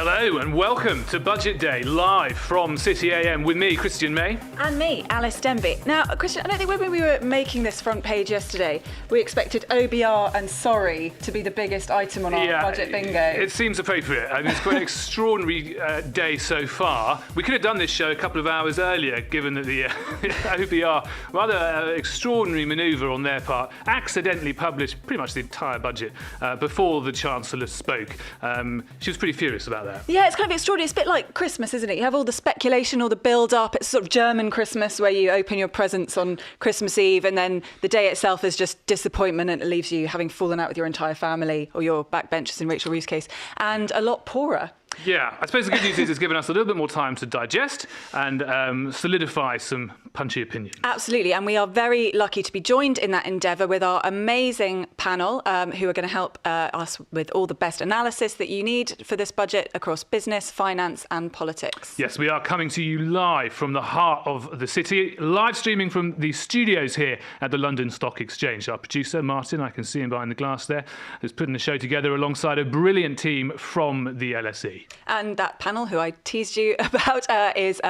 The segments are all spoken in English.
Hello and welcome to Budget Day, live from City AM with me, Christian May. And me, Alys Denby. Now, Christian, I don't think when we were making this front page yesterday, we expected OBR and sorry to be the biggest item on our budget bingo. It seems appropriate. I mean, it's quite an extraordinary day so far. We could have done this show a couple of hours earlier, given that the OBR, rather extraordinary manoeuvre on their part, accidentally published pretty much the entire budget before the Chancellor spoke. She was pretty furious about that. Yeah, it's kind of extraordinary. It's a bit like Christmas, isn't it? You have all the speculation, all the build-up. It's sort of German Christmas where you open your presents on Christmas Eve and then the day itself is just disappointment and it leaves you having fallen out with your entire family or your backbenchers in Rachel Reeve's case, and a lot poorer. Yeah, I suppose the good news is it's given us a little bit more time to digest and solidify some punchy opinions. Absolutely, and we are very lucky to be joined in that endeavour with our amazing panel who are going to help us with all the best analysis that you need for this budget across business, finance and politics. Yes, we are coming to you live from the heart of the city, live streaming from the studios here at the London Stock Exchange. Our producer, Martin, I can see him behind the glass there, is putting the show together alongside a brilliant team from the LSE. And that panel, who I teased you about, is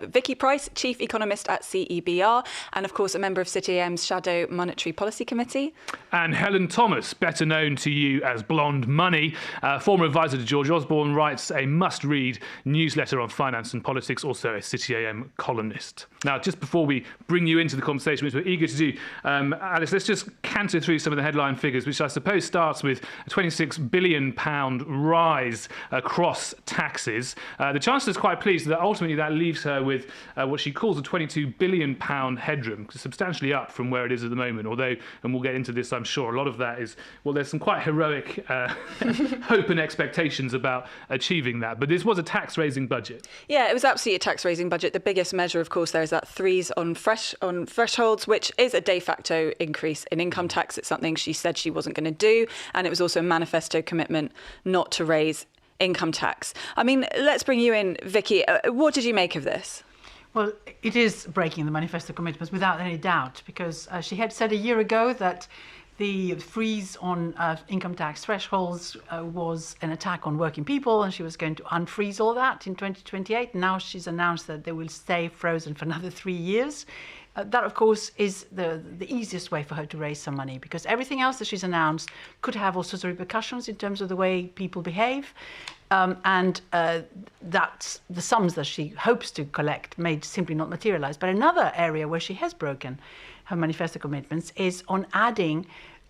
Vicky Price, Chief Economist at CEBR, and of course a member of City AM's Shadow Monetary Policy Committee. And Helen Thomas, better known to you as Blonde Money, former advisor to George Osborne, writes a must-read newsletter on finance and politics, also a City AM columnist. Now, just before we bring you into the conversation, which we're eager to do, Alys, let's just canter through some of the headline figures, which I suppose starts with a £26 billion rise across taxes. The Chancellor's quite pleased that ultimately that leaves her with what she calls a £22 billion headroom, substantially up from where it is at the moment, although, and we'll get into this I'm sure, a lot of that is, well, there's some quite heroic hope and expectations about achieving that. But this was a tax-raising budget. Yeah, it was absolutely a tax-raising budget. The biggest measure, of course, there is that threes on thresholds, which is a de facto increase in income tax. It's something she said she wasn't going to do, and it was also a manifesto commitment not to raise income tax. I mean, let's bring you in, Vicky. What did you make of this? Well, it is breaking the manifesto commitments without any doubt, because she had said a year ago that the freeze on income tax thresholds was an attack on working people, and she was going to unfreeze all that in 2028. Now she's announced that they will stay frozen for another 3 years. That, of course, is the easiest way for her to raise some money, because everything else that she's announced could have all sorts of repercussions in terms of the way people behave. That's the sums that she hopes to collect may simply not materialise. But another area where she has broken her manifesto commitments is on adding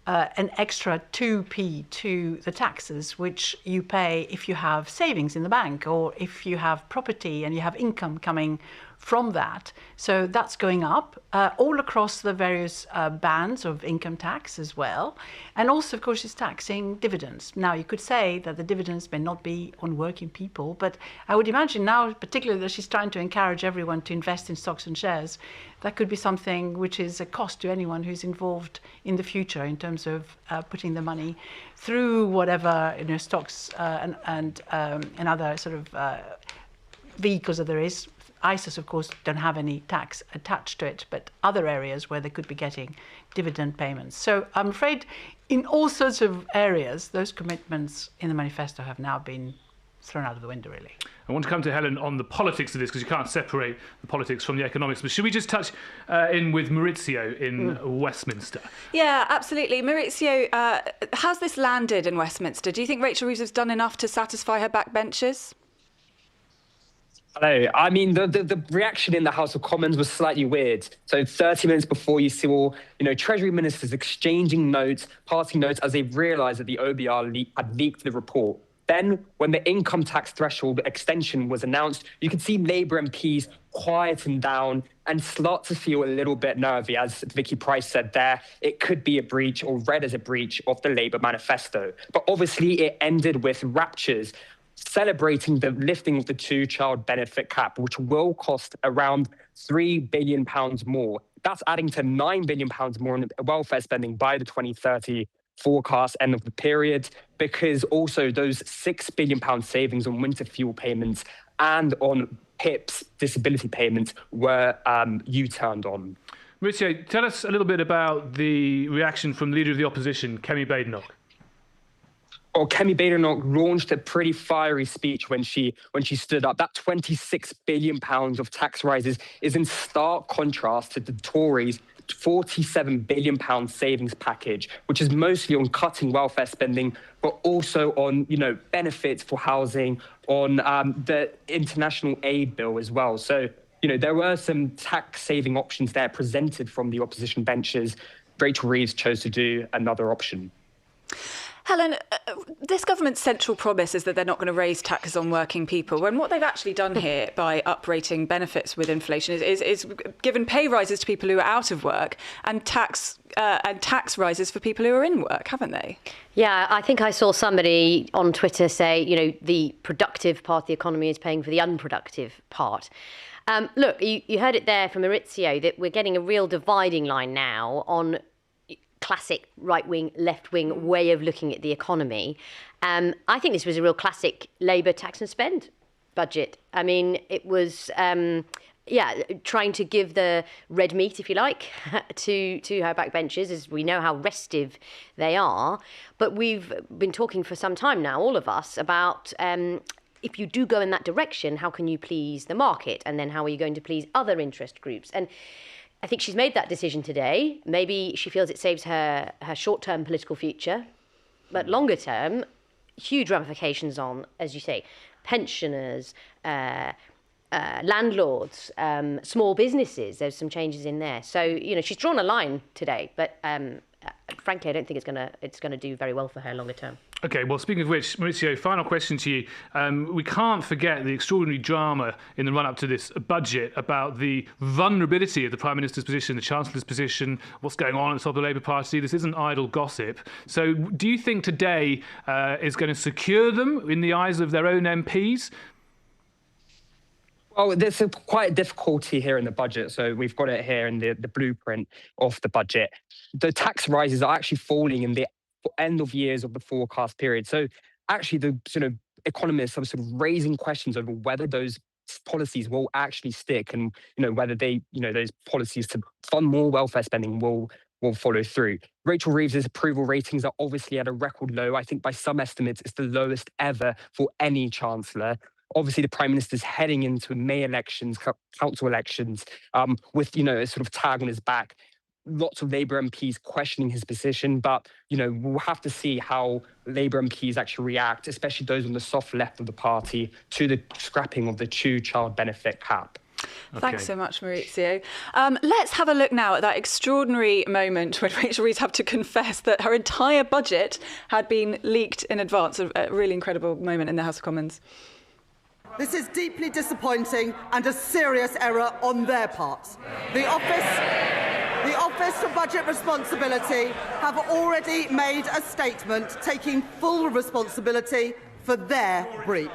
an extra 2p to the taxes which you pay if you have savings in the bank or if you have property and you have income coming from that. So that's going up all across the various bands of income tax as well. And also, of course, she's taxing dividends. Now, you could say that the dividends may not be on working people, but I would imagine now, particularly that she's trying to encourage everyone to invest in stocks and shares, that could be something which is a cost to anyone who's involved in the future in terms of putting the money through whatever stocks and other sort of vehicles that there is. ISAs, of course, don't have any tax attached to it, but other areas where they could be getting dividend payments. So I'm afraid in all sorts of areas, those commitments in the manifesto have now been thrown out of the window, really. I want to come to Helen on the politics of this, because you can't separate the politics from the economics. But should we just touch in with Maurizio in Westminster? Yeah, absolutely. Maurizio, has this landed in Westminster? Do you think Rachel Reeves has done enough to satisfy her backbenchers? Hello. I mean, the reaction in the House of Commons was slightly weird. So 30 minutes before, you saw, Treasury ministers exchanging notes, passing notes as they realised that the OBR had leaked the report. Then, when the income tax threshold extension was announced, you could see Labour MPs quieten down and start to feel a little bit nervy. As Vicky Price said there, it could be a breach or read as a breach of the Labour manifesto. But obviously, it ended with raptures, celebrating the lifting of the two-child benefit cap, which will cost around £3 billion more. That's adding to £9 billion more in welfare spending by the 2030 forecast end of the period, because also those £6 billion savings on winter fuel payments and on PIPs disability payments were U-turned on. Maurizio, tell us a little bit about the reaction from the Leader of the Opposition, Kemi Badenoch. Well, Kemi Badenoch launched a pretty fiery speech when she stood up. That £26 billion of tax rises is in stark contrast to the Tories' £47 billion savings package, which is mostly on cutting welfare spending, but also on, benefits for housing, on the international aid bill as well. So, there were some tax saving options there presented from the opposition benches. Rachel Reeves chose to do another option. Helen, this government's central promise is that they're not going to raise taxes on working people, when what they've actually done here by uprating benefits with inflation is given pay rises to people who are out of work and tax rises for people who are in work, haven't they? Yeah, I think I saw somebody on Twitter say, the productive part of the economy is paying for the unproductive part. Look, you heard it there from Maurizio that we're getting a real dividing line now on classic right-wing, left-wing way of looking at the economy. I think this was a real classic Labour tax and spend budget. I mean, it was, trying to give the red meat, if you like, to her backbenchers, as we know how restive they are. But we've been talking for some time now, all of us, about if you do go in that direction, how can you please the market? And then how are you going to please other interest groups? And I think she's made that decision today. Maybe she feels it saves her short-term political future, but longer term, huge ramifications on, as you say, pensioners, landlords, small businesses. There's some changes in there. So, she's drawn a line today, but frankly, I don't think it's gonna do very well for her longer term. Okay, well, speaking of which, Maurizio, final question to you. We can't forget the extraordinary drama in the run-up to this budget about the vulnerability of the Prime Minister's position, the Chancellor's position, what's going on at the top of the Labour Party. This isn't idle gossip. So do you think today is going to secure them in the eyes of their own MPs? Well, there's quite a difficulty here in the budget. So we've got it here in the blueprint of the budget. The tax rises are actually falling in the end of years of the forecast period. So actually the economists are raising questions over whether those policies will actually stick and, whether they, those policies to fund more welfare spending will follow through. Rachel Reeves' approval ratings are obviously at a record low. I think by some estimates, it's the lowest ever for any chancellor. Obviously, the Prime Minister's heading into May elections, council elections, with, a sort of tag on his back. Lots of Labour MPs questioning his position, but, we'll have to see how Labour MPs actually react, especially those on the soft left of the party, to the scrapping of the two-child benefit cap. Okay. Thanks so much, Maurizio. Let's have a look now at that extraordinary moment when Rachel Reeves had to confess that her entire budget had been leaked in advance, a really incredible moment in the House of Commons. This is deeply disappointing and a serious error on their part. The Office for Budget Responsibility have already made a statement taking full responsibility for their breach.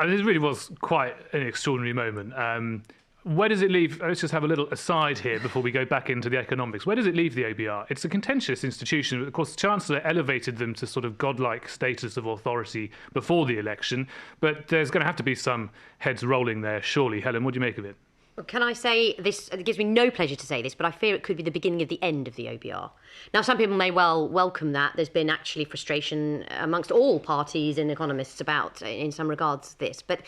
This really was quite an extraordinary moment. Where does it leave? Let's just have a little aside here before we go back into the economics. Where does it leave the OBR? It's a contentious institution. Of course, the Chancellor elevated them to sort of godlike status of authority before the election, but there's going to have to be some heads rolling there, surely. Helen, what do you make of it? Can I say this? It gives me no pleasure to say this, but I fear it could be the beginning of the end of the OBR. Now, some people may well welcome that. There's been actually frustration amongst all parties and economists about, in some regards, this. But,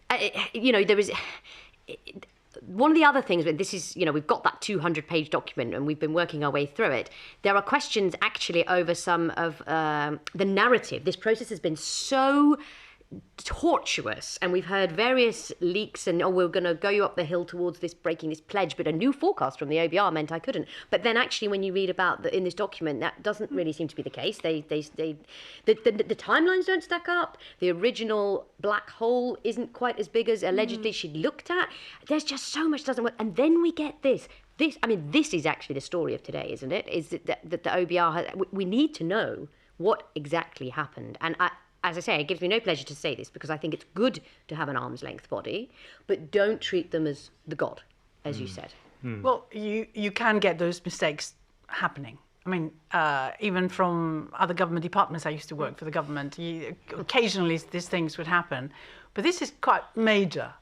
there is... One of the other things, but this is, we've got that 200-page document and we've been working our way through it. There are questions actually over some of the narrative. This process has been so tortuous, and we've heard various leaks and we're going to go you up the hill towards this breaking this pledge, but a new forecast from the OBR meant I couldn't. But then actually when you read about in this document, that doesn't really seem to be the case. The timelines don't stack up. The original black hole isn't quite as big as allegedly she'd looked at. There's just so much doesn't work. And then we get this is actually the story of today, isn't it? Is that the OBR we need to know what exactly happened. And as I say, it gives me no pleasure to say this because I think it's good to have an arm's length body, but don't treat them as the god, as you said. Well, you can get those mistakes happening. I mean, even from other government departments, I used to work for the government, occasionally these things would happen. But this is quite major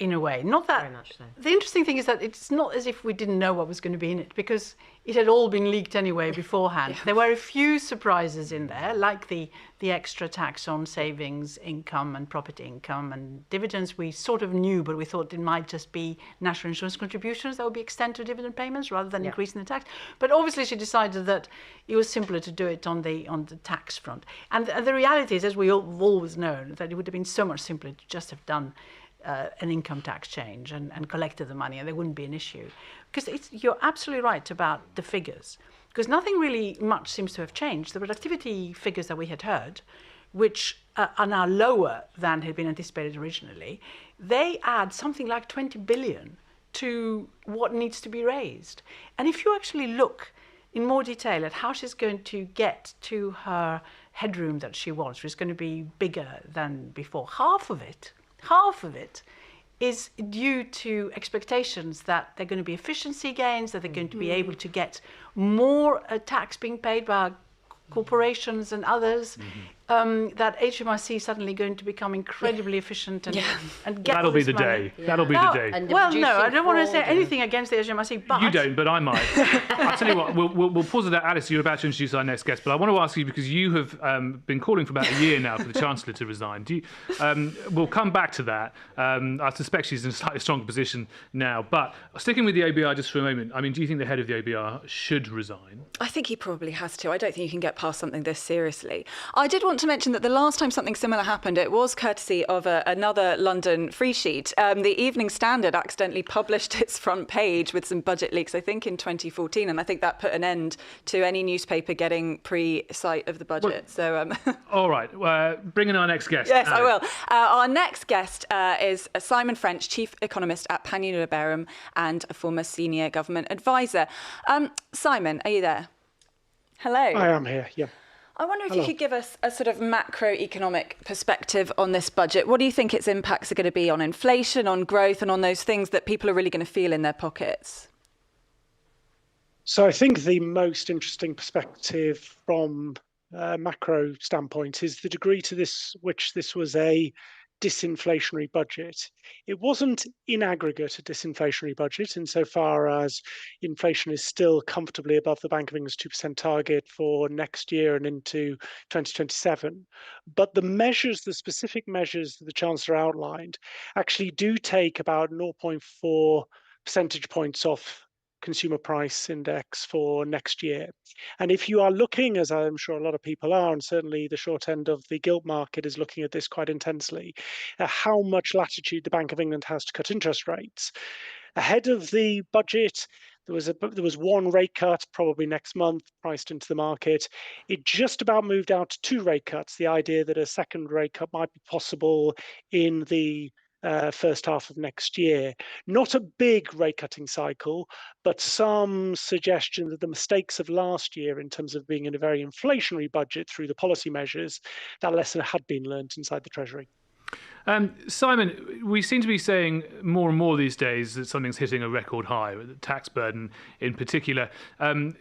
in a way. Not that. Very much so. The interesting thing is that it's not as if we didn't know what was going to be in it, because it had all been leaked anyway beforehand. There were a few surprises in there, like the extra tax on savings income and property income and dividends. We sort of knew, but we thought it might just be national insurance contributions that would be extended to dividend payments rather than increasing the tax. But obviously she decided that it was simpler to do it on the tax front. And the reality is, as we have always known, that it would have been so much simpler to just have done an income tax change and collected the money, and there wouldn't be an issue. Because you're absolutely right about the figures, because nothing really much seems to have changed. The productivity figures that we had heard, which are now lower than had been anticipated originally, they add something like 20 billion to what needs to be raised. And if you actually look in more detail at how she's going to get to her headroom that she wants, which is going to be bigger than before, half of it is due to expectations that they're going to be efficiency gains, that they're going to be able to get more tax being paid by corporations and others, that HMRC is suddenly going to become incredibly efficient and get That'll be the money. day. That'll be the day. Well, no, I don't want to say anything against the HMRC, but... You don't, but I might. I'll tell you what, we'll pause at that. Alice, you're about to introduce our next guest, but I want to ask you, because you have been calling for about a year now for the Chancellor to resign. We'll come back to that. I suspect she's in a slightly stronger position now, but sticking with the OBR just for a moment, I mean, do you think the head of the OBR should resign? I think he probably has to. I don't think you can get past something this seriously. I did want to mention that the last time something similar happened, it was courtesy of another London free sheet. The Evening Standard accidentally published its front page with some budget leaks, I think in 2014, and I think that put an end to any newspaper getting pre-sight of the budget. All right, bring in our next guest. Yes, I will. Our next guest is Simon French, Chief Economist at Panmure Liberum and a former senior government advisor. Simon, are you there? Hello. I am here, yeah. I wonder if you could give us a sort of macroeconomic perspective on this budget. What do you think its impacts are going to be on inflation, on growth, and on those things that people are really going to feel in their pockets? So I think the most interesting perspective from a macro standpoint is the degree to which this was a disinflationary budget. It wasn't in aggregate a disinflationary budget insofar as inflation is still comfortably above the Bank of England's 2% target for next year and into 2027. But the specific measures that the Chancellor outlined actually do take about 0.4 percentage points off consumer price index for next year. And if you are looking, as I'm sure a lot of people are, and certainly the short end of the gilt market is looking at this quite intensely, how much latitude the Bank of England has to cut interest rates. Ahead of the budget, there was one rate cut, probably next month, priced into the market. It just about moved out to 2 rate cuts, the idea that a second rate cut might be possible in the first half of next year. Not a big rate cutting cycle, but some suggestion that the mistakes of last year in terms of being in a very inflationary budget through the policy measures, that lesson had been learnt inside the Treasury. Simon, we seem to be saying more and more these days that something's hitting a record high, the tax burden in particular.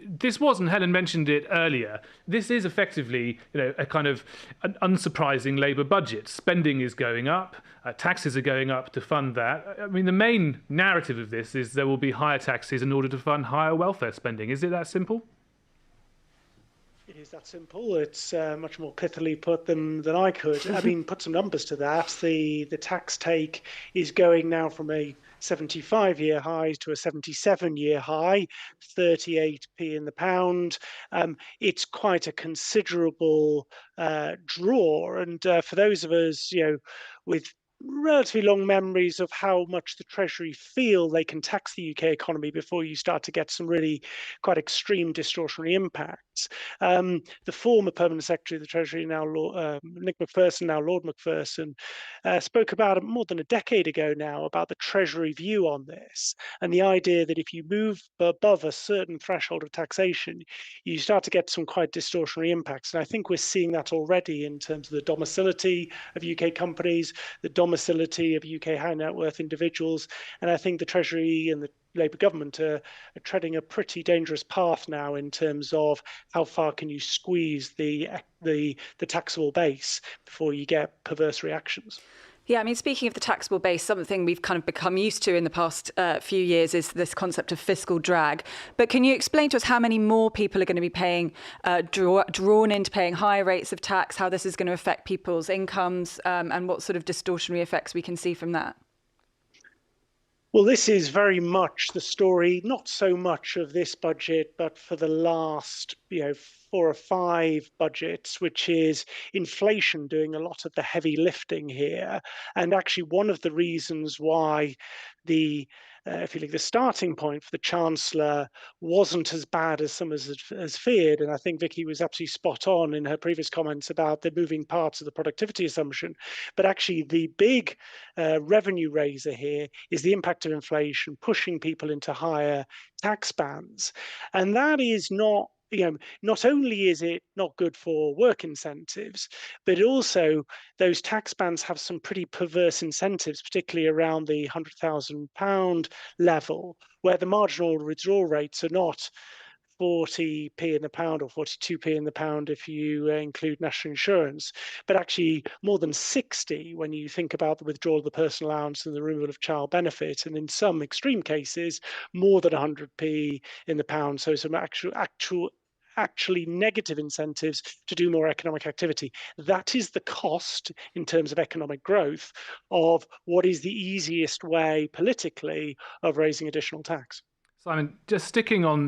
This wasn't, Helen mentioned it earlier, this is effectively a kind of an unsurprising Labour budget. Spending is going up, taxes are going up to fund that. I mean, the main narrative of this is there will be higher taxes in order to fund higher welfare spending. Is it that simple? It is that simple. It's much more pithily put than I could. I mean, put some numbers to that. The tax take is going now from a 75-year high to a 77-year high, 38p in the pound. It's quite a considerable draw. And for those of us, with relatively long memories of how much the Treasury feel they can tax the UK economy before you start to get some really quite extreme distortionary impacts. The former Permanent Secretary of the Treasury, now Nick Macpherson, now Lord Macpherson, spoke about it more than a decade ago now about the Treasury view on this and the idea that if you move above a certain threshold of taxation, you start to get some quite distortionary impacts. And I think we're seeing that already in terms of the domicility of UK companies, the domicility of UK high net worth individuals. And I think the Treasury and the Labour government are treading a pretty dangerous path now in terms of how far can you squeeze the taxable base before you get perverse reactions. Yeah, I mean, speaking of the taxable base, something we've kind of become used to in the past few years is this concept of fiscal drag. But can you explain to us how many more people are going to be paying, drawn into paying higher rates of tax, how this is going to affect people's incomes, and what sort of distortionary effects we can see from that? Well, this is very much the story, not so much of this budget, but for the last, 4 or 5 budgets, which is inflation doing a lot of the heavy lifting here. And actually, one of the reasons why the if you like, the starting point for the Chancellor wasn't as bad as some has feared. And I think Vicky was absolutely spot on in her previous comments about the moving parts of the productivity assumption. But actually, the big revenue raiser here is the impact of inflation pushing people into higher tax bands. And that is not only is it not good for work incentives, but also those tax bands have some pretty perverse incentives, particularly around the £100,000 level, where the marginal withdrawal rates are not 40p in the pound or 42p in the pound if you include national insurance, but actually more than 60 when you think about the withdrawal of the personal allowance and the removal of child benefit, and in some extreme cases more than 100p in the pound. So some actually negative incentives to do more economic activity. That is the cost in terms of economic growth of what is the easiest way politically of raising additional tax. Simon, just sticking on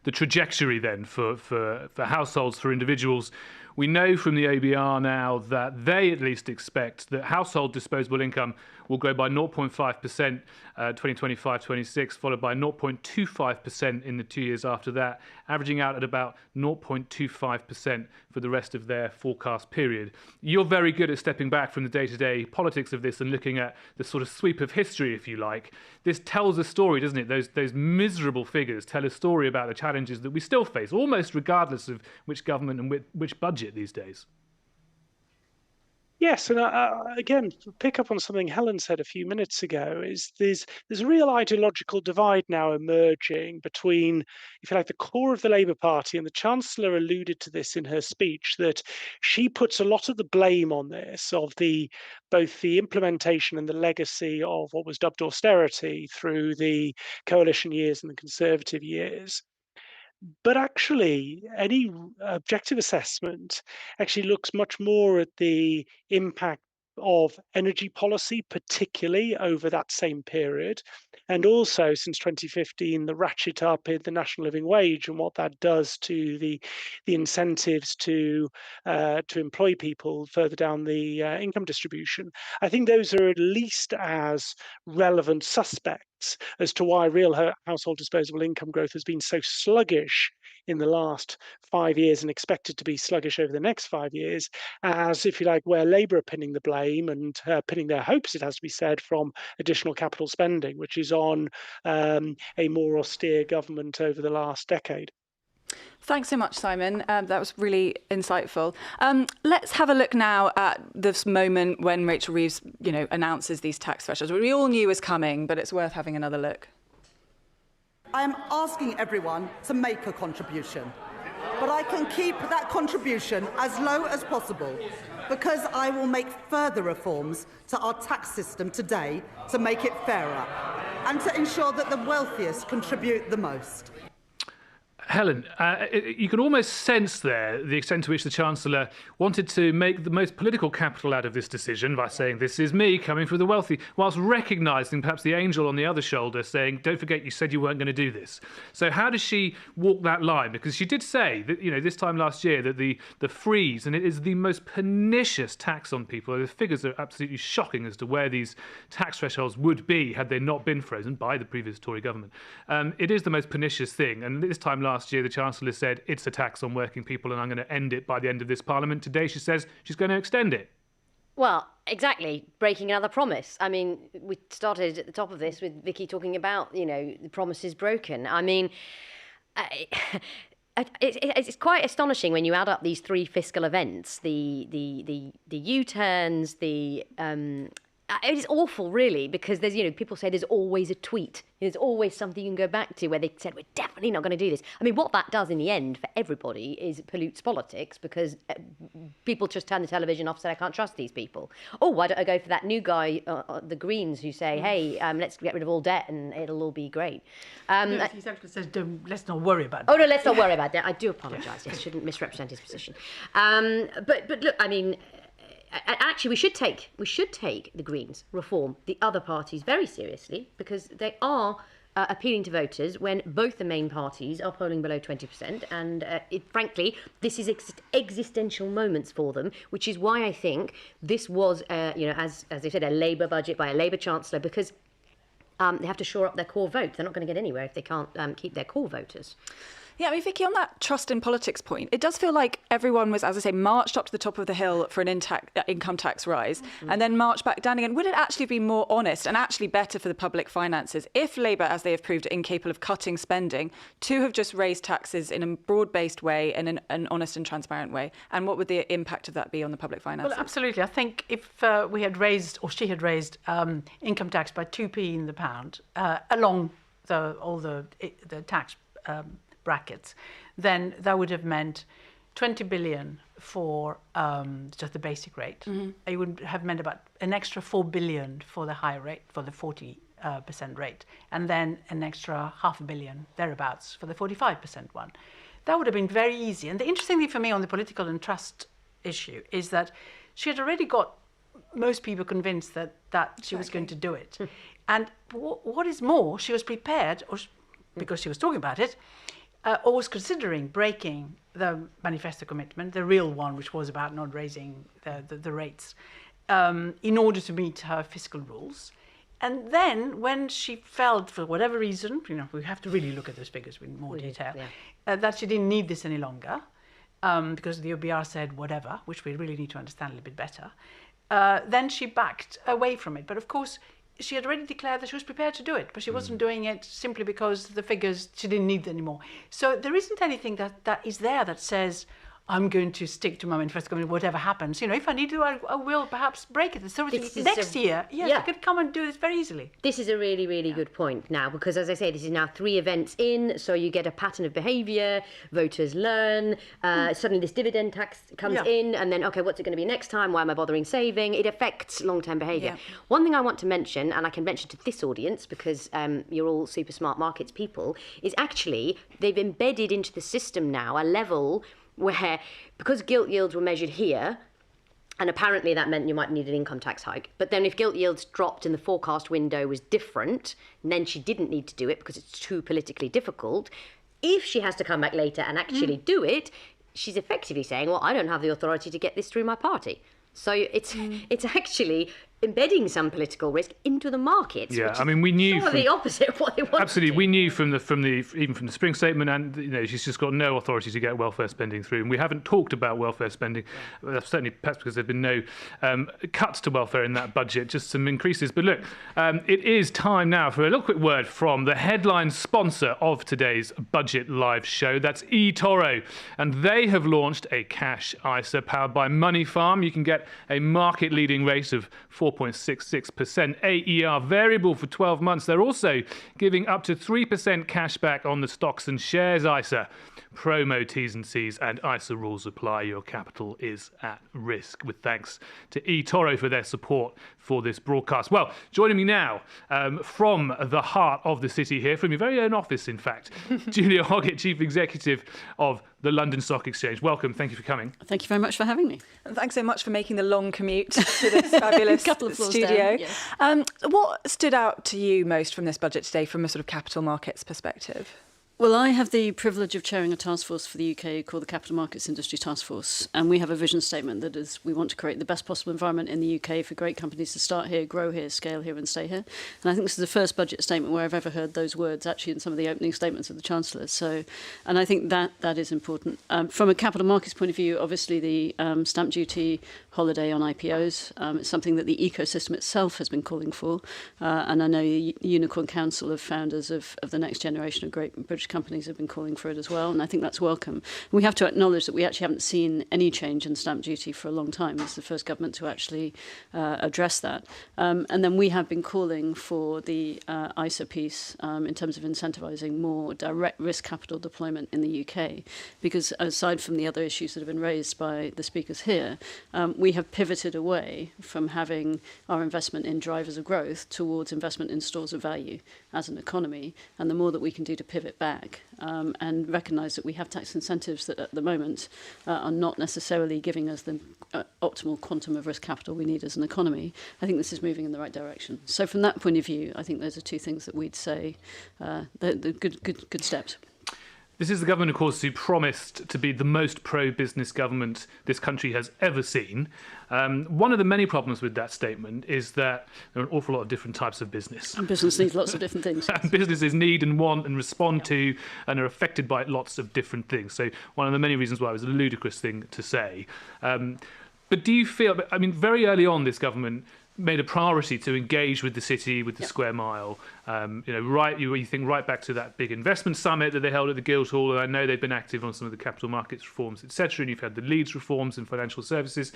the trajectory then for households, for individuals, we know from the OBR now that they at least expect that household disposable income will grow by 0.5% 2025-26, followed by 0.25% in the 2 years after that, averaging out at about 0.25% for the rest of their forecast period. You're very good at stepping back from the day-to-day politics of this and looking at the sort of sweep of history, if you like. This tells a story, doesn't it? Those miserable figures tell a story about the challenges that we still face, almost regardless of which government and which budget these days. Yes, and again, pick up on something Helen said a few minutes ago, is there's a real ideological divide now emerging between, if you like, the core of the Labour Party, and the Chancellor alluded to this in her speech, that she puts a lot of the blame on this, of both the implementation and the legacy of what was dubbed austerity through the coalition years and the Conservative years. But actually, any objective assessment actually looks much more at the impact of energy policy, particularly over that same period, and also since 2015, the ratchet up in the national living wage and what that does to the incentives to employ people further down the income distribution. I think those are at least as relevant suspects as to why real household disposable income growth has been so sluggish in the last 5 years and expected to be sluggish over the next 5 years, as, if you like, where Labour are pinning the blame and pinning their hopes, it has to be said, from additional capital spending, which is on a more austere government over the last decade. Thanks so much, Simon. That was really insightful. Let's have a look now at this moment when Rachel Reeves, announces these tax thresholds. We all knew was coming, but it's worth having another look. I am asking everyone to make a contribution, but I can keep that contribution as low as possible because I will make further reforms to our tax system today to make it fairer and to ensure that the wealthiest contribute the most. Helen, you can almost sense there the extent to which the Chancellor wanted to make the most political capital out of this decision by saying, this is me coming for the wealthy, whilst recognising perhaps the angel on the other shoulder saying, don't forget you said you weren't going to do this. So how does she walk that line? Because she did say that, this time last year that the freeze, and it is the most pernicious tax on people, the figures are absolutely shocking as to where these tax thresholds would be had they not been frozen by the previous Tory government. It is the most pernicious thing, and this time last year, the Chancellor said it's a tax on working people and I'm going to end it by the end of this Parliament. Today, she says she's going to extend it. Well, exactly, breaking another promise. I mean, we started at the top of this with Vicky talking about, the promises broken. I mean, it's quite astonishing when you add up these three fiscal events, the U-turns, the it is awful, really, because there's, people say there's always a tweet. There's always something you can go back to where they said, we're definitely not going to do this. I mean, what that does in the end for everybody is pollutes politics, because people just turn the television off and say, I can't trust these people. Oh, why don't I go for that new guy, the Greens, who say, hey, let's get rid of all debt and it'll all be great. He actually says, let's not worry about that. Oh, no, let's not worry about that. I do apologise. Yes, shouldn't misrepresent his position. But look, I mean, actually, we should take the Greens reform, the other parties, very seriously, because they are appealing to voters when both the main parties are polling below 20%, and frankly, this is existential moments for them, which is why I think this was, as they said, a Labour budget by a Labour chancellor, because they have to shore up their core vote. They're not going to get anywhere if they can't keep their core voters. Yeah, I mean, Vicky, on that trust in politics point, it does feel like everyone was, as I say, marched up to the top of the hill for an income tax rise and then marched back down again. Would it actually be more honest and actually better for the public finances if Labour, as they have proved, are incapable of cutting spending, to have just raised taxes in a broad-based way and in an honest and transparent way? And what would the impact of that be on the public finances? Well, absolutely. I think if we had raised, or she had raised, income tax by 2p in the pound along all the tax brackets, then that would have meant 20 billion for just the basic rate. It would have meant about an extra 4 billion for the higher rate, for the 40% rate, and then an extra $500 million thereabouts for the 45% one. That would have been very easy. And the interesting thing for me on the political and trust issue is that she had already got most people convinced that she was going to do it. And what is more, she was prepared, because she was talking about it, or was considering breaking the manifesto commitment, the real one, which was about not raising the rates, in order to meet her fiscal rules. And then when she felt, for whatever reason, we have to really look at those figures in more detail, that she didn't need this any longer, because the OBR said whatever, which we really need to understand a little bit better, then she backed away from it. But of course, she had already declared that she was prepared to do it, but she wasn't doing it simply because the figures, she didn't need anymore. So there isn't anything that is there that says, I'm going to stick to my manifesto commitment, whatever happens. If I need to, I will perhaps break it. So next year, I could come and do this very easily. This is a really, really good point now, because as I say, this is now 3 events in, so you get a pattern of behaviour, voters learn, suddenly this dividend tax comes in, and then, okay, what's it going to be next time? Why am I bothering saving? It affects long-term behaviour. Yeah. One thing I want to mention, and I can mention to this audience, because you're all super smart markets people, is actually they've embedded into the system now a level where, because gilt yields were measured here, and apparently that meant you might need an income tax hike, but then if gilt yields dropped and the forecast window was different, and then she didn't need to do it because it's too politically difficult, if she has to come back later and actually do it, she's effectively saying, well, I don't have the authority to get this through my party. So it's actually embedding some political risk into the markets. Yeah, I mean, we knew from the opposite of what they wanted. Absolutely, we knew from the spring statement, and she's just got no authority to get welfare spending through. And we haven't talked about welfare spending, certainly perhaps because there've been no cuts to welfare in that budget, just some increases. But look, it is time now for a little quick word from the headline sponsor of today's Budget Live show. That's eToro, and they have launched a cash ISA powered by Money Farm. You can get a market-leading rate of 4.66% AER variable for 12 months. They're also giving up to 3% cash back on the stocks and shares ISA. Promo T's and C's and ISA rules apply. Your capital is at risk. With thanks to eToro for their support for this broadcast. Well, joining me now from the heart of the city here, from your very own office, in fact, Julia Hoggett, Chief Executive of the London Stock Exchange. Welcome. Thank you for coming. Thank you very much for having me. And thanks so much for making the long commute to this fabulous couple of floors studio. Down, yes. What stood out to you most from this budget today from a sort of capital markets perspective? Well, I have the privilege of chairing a task force for the UK called the Capital Markets Industry Task Force. And we have a vision statement that is, we want to create the best possible environment in the UK for great companies to start here, grow here, scale here and stay here. And I think this is the first budget statement where I've ever heard those words actually in some of the opening statements of the Chancellor. And I think that is important. From a capital markets point of view, obviously the stamp duty holiday on IPOs, it's something that the ecosystem itself has been calling for. And I know the Unicorn Council of founders of the next generation of great British which companies have been calling for it as well, and I think that's welcome. We have to acknowledge that we actually haven't seen any change in stamp duty for a long time. This is the first government to actually address that. And then we have been calling for the ISA piece in terms of incentivising more direct risk capital deployment in the UK, because aside from the other issues that have been raised by the speakers here, we have pivoted away from having our investment in drivers of growth towards investment in stores of value as an economy, and the more that we can do to pivot back and recognise that we have tax incentives that at the moment are not necessarily giving us the optimal quantum of risk capital we need as an economy, I think this is moving in the right direction. So from that point of view, I think those are two things that we'd say the good steps. This is the government, of course, who promised to be the most pro-business government this country has ever seen. One of the many problems with that statement is that there are an awful lot of different types of business. And business needs lots of different things. And businesses need and want and respond to and are affected by lots of different things. So one of the many reasons why it was a ludicrous thing to say. But do you feel, I mean, very early on, this government made a priority to engage with the city, with the square mile. You think right back to that big investment summit that they held at the Gilt Hall, and I know they've been active on some of the capital markets reforms, etc. And you've had the Leeds reforms in financial services.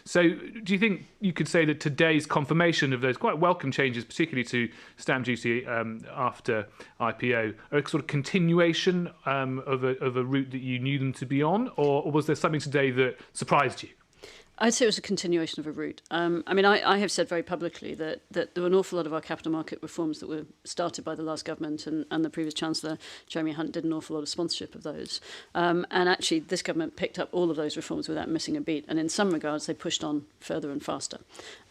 So, do you think you could say that today's confirmation of those quite welcome changes, particularly to stamp duty after IPO, are a sort of continuation of a route that you knew them to be on, or was there something today that surprised you? I'd say it was a continuation of a route. I have said very publicly that there were an awful lot of our capital market reforms that were started by the last government, and the previous Chancellor, Jeremy Hunt, did an awful lot of sponsorship of those. And actually, this government picked up all of those reforms without missing a beat. And in some regards, they pushed on further and faster.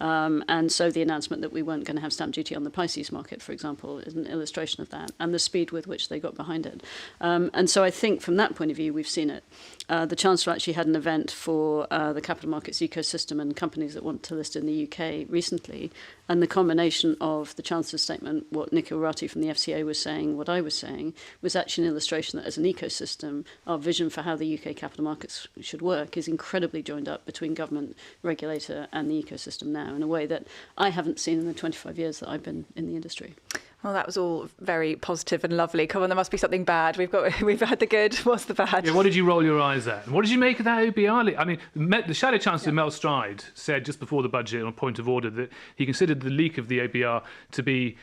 And so the announcement that we weren't going to have stamp duty on the Pisces market, for example, is an illustration of that, and the speed with which they got behind it. And so I think from that point of view, we've seen it. The Chancellor actually had an event for the capital markets ecosystem and companies that want to list in the UK recently, and the combination of the Chancellor's statement, what Nikhil Rathi from the FCA was saying, what I was saying, was actually an illustration that as an ecosystem, our vision for how the UK capital markets should work is incredibly joined up between government, regulator and the ecosystem now in a way that I haven't seen in the 25 years that I've been in the industry. Well, that was all very positive and lovely. Come on, there must be something bad. We've had the good. What's the bad? Yeah, what did you roll your eyes at? What did you make of that OBR? I mean, the Shadow Chancellor Mel Stride said just before the budget on a point of order that he considered the leak of the OBR to be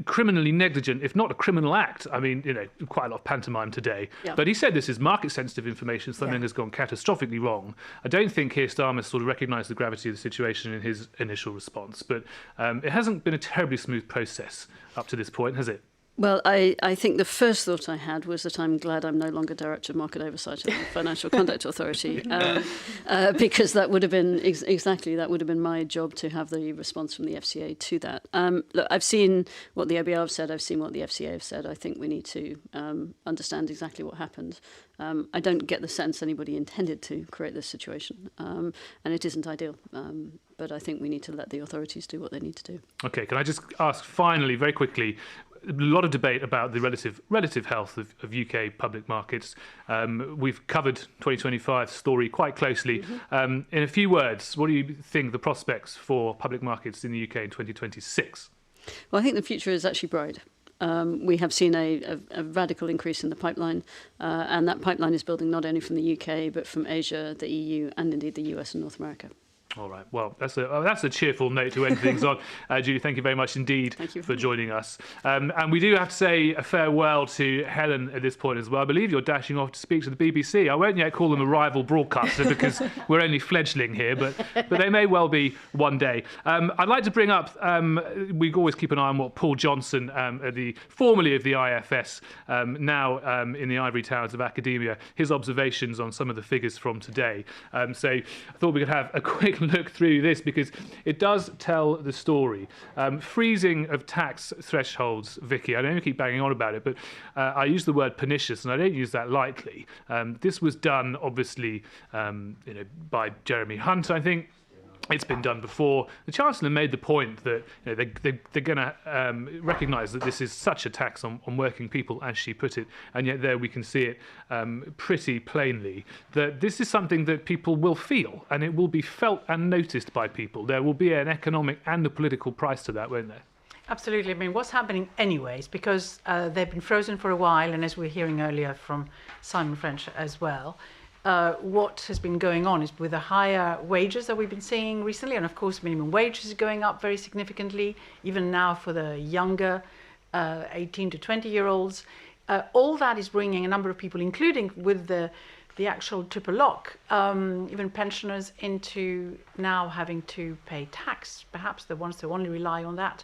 criminally negligent, if not a criminal act. I mean, quite a lot of pantomime today. Yeah. But he said this is market-sensitive information. Something has gone catastrophically wrong. I don't think Keir Starmer sort of recognised the gravity of the situation in his initial response. But it hasn't been a terribly smooth process up to this point, has it? Well, I think the first thought I had was that I'm glad I'm no longer Director of Market Oversight at the Financial Conduct Authority, because that would have been that would have been my job to have the response from the FCA to that. Look, I've seen what the OBR have said, I've seen what the FCA have said. I think we need to understand exactly what happened. I don't get the sense anybody intended to create this situation, and it isn't ideal. But I think we need to let the authorities do what they need to do. Okay, can I just ask finally, very quickly, a lot of debate about the relative health of UK public markets. We've covered 2025 story quite closely. Mm-hmm. In a few words, what do you think the prospects for public markets in the UK in 2026? Well, I think the future is actually bright. We have seen a radical increase in the pipeline, and that pipeline is building not only from the UK, but from Asia, the EU, and indeed the US and North America. All right. Well, that's a cheerful note to end things on. Julie, thank you very much indeed for joining us. And we do have to say a farewell to Helen at this point as well. I believe you're dashing off to speak to the BBC. I won't yet call them a rival broadcaster because we're only fledgling here, but they may well be one day. I'd like to bring up, we always keep an eye on what Paul Johnson, formerly of the IFS, now in the ivory towers of academia, his observations on some of the figures from today. So I thought we could have a quick look through this because it does tell the story. Freezing of tax thresholds, Vicky, I don't keep banging on about it, but I use the word pernicious and I don't use that lightly. This was done, obviously, by Jeremy Hunt, I think. It's been done before. The Chancellor made the point that they're going to recognise that this is such a tax on working people, as she put it, and yet there we can see it pretty plainly, that this is something that people will feel, and it will be felt and noticed by people. There will be an economic and a political price to that, won't there? Absolutely. I mean, what's happening anyways, because they've been frozen for a while, and as we're hearing earlier from Simon French as well, what has been going on is with the higher wages that we've been seeing recently, and of course minimum wage is going up very significantly, even now for the younger 18 to 20-year-olds. All that is bringing a number of people, including with the actual triple lock, even pensioners, into now having to pay tax, perhaps the ones who only rely on that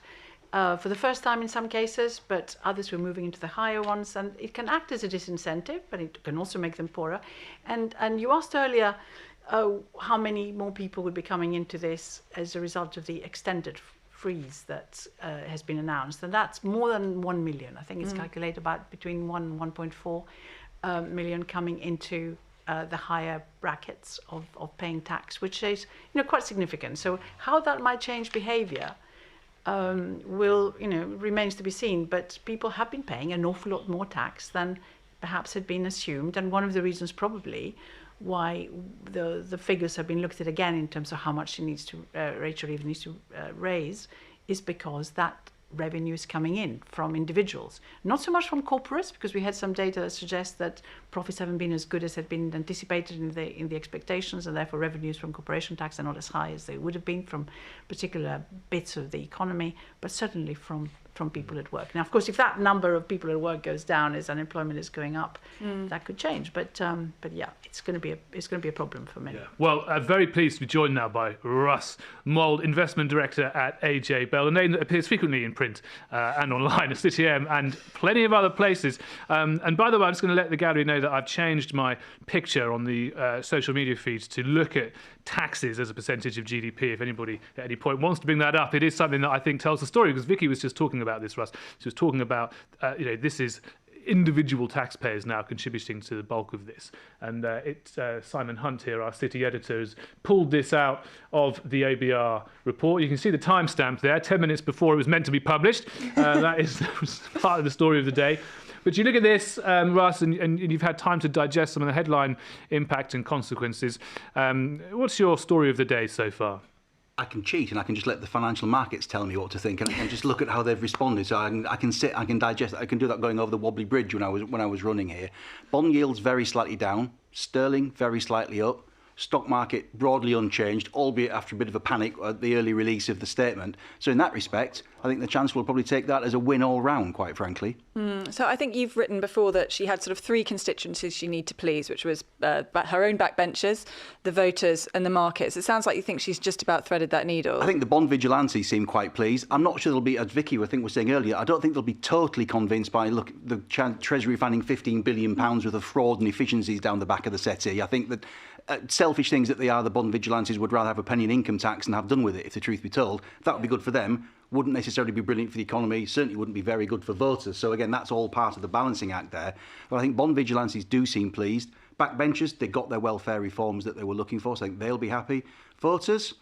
for the first time in some cases, but others were moving into the higher ones, and it can act as a disincentive, but it can also make them poorer. And you asked earlier how many more people would be coming into this as a result of the extended freeze that has been announced, and that's more than 1 million. I think it's calculated about between 1 and 1.4 million coming into the higher brackets of paying tax, which is quite significant. So how that might change behaviour will remains to be seen, but people have been paying an awful lot more tax than perhaps had been assumed, and one of the reasons probably why the figures have been looked at again in terms of how much Rachel Reeves needs to raise is because that revenue is coming in from individuals, not so much from corporates, because we had some data that suggests that profits haven't been as good as had been anticipated in the expectations, and therefore revenues from corporation tax are not as high as they would have been from particular bits of the economy, but certainly from people at work. Now, of course, if that number of people at work goes down as unemployment is going up, that could change. But yeah, it's going to be a problem for many. Yeah. Well, very pleased to be joined now by Russ Mould, Investment Director at AJ Bell, a name that appears frequently in print and online at City AM and plenty of other places. And by the way, I'm just going to let the gallery know that I've changed my picture on the social media feeds to look at taxes as a percentage of GDP. If anybody at any point wants to bring that up, it is something that I think tells the story, because Vicky was just talking about this, Russ. She was talking about, this is individual taxpayers now contributing to the bulk of this. And it's Simon Hunt here, our city editor, has pulled this out of the OBR report. You can see the timestamp there, 10 minutes before it was meant to be published. That is part of the story of the day. But you look at this, Russ, and you've had time to digest some of the headline impact and consequences. What's your story of the day so far? I can cheat and I can just let the financial markets tell me what to think, and I can just look at how they've responded. So I can sit, I can digest. I can do that going over the wobbly bridge when I was running here. Bond yields very slightly down, sterling very slightly up. Stock market broadly unchanged, albeit after a bit of a panic at the early release of the statement. So in that respect, I think the Chancellor will probably take that as a win all round, quite frankly. So I think you've written before that she had sort of three constituencies she needed to please, which was her own backbenchers, the voters and the markets. It sounds like you think she's just about threaded that needle. I think the bond vigilantes seem quite pleased. I'm not sure they'll be, as Vicky I think was saying earlier, I don't think they'll be totally convinced by the Treasury finding £15 billion worth of fraud and efficiencies down the back of the settee. I think that selfish things that they are, the bond vigilantes would rather have a penny in income tax and have done with it, if the truth be told. That would be good for them. Wouldn't necessarily be brilliant for the economy, certainly wouldn't be very good for voters. So again, that's all part of the balancing act there. But I think bond vigilantes do seem pleased. Backbenchers, they got their welfare reforms that they were looking for, so I think they'll be happy. Voters,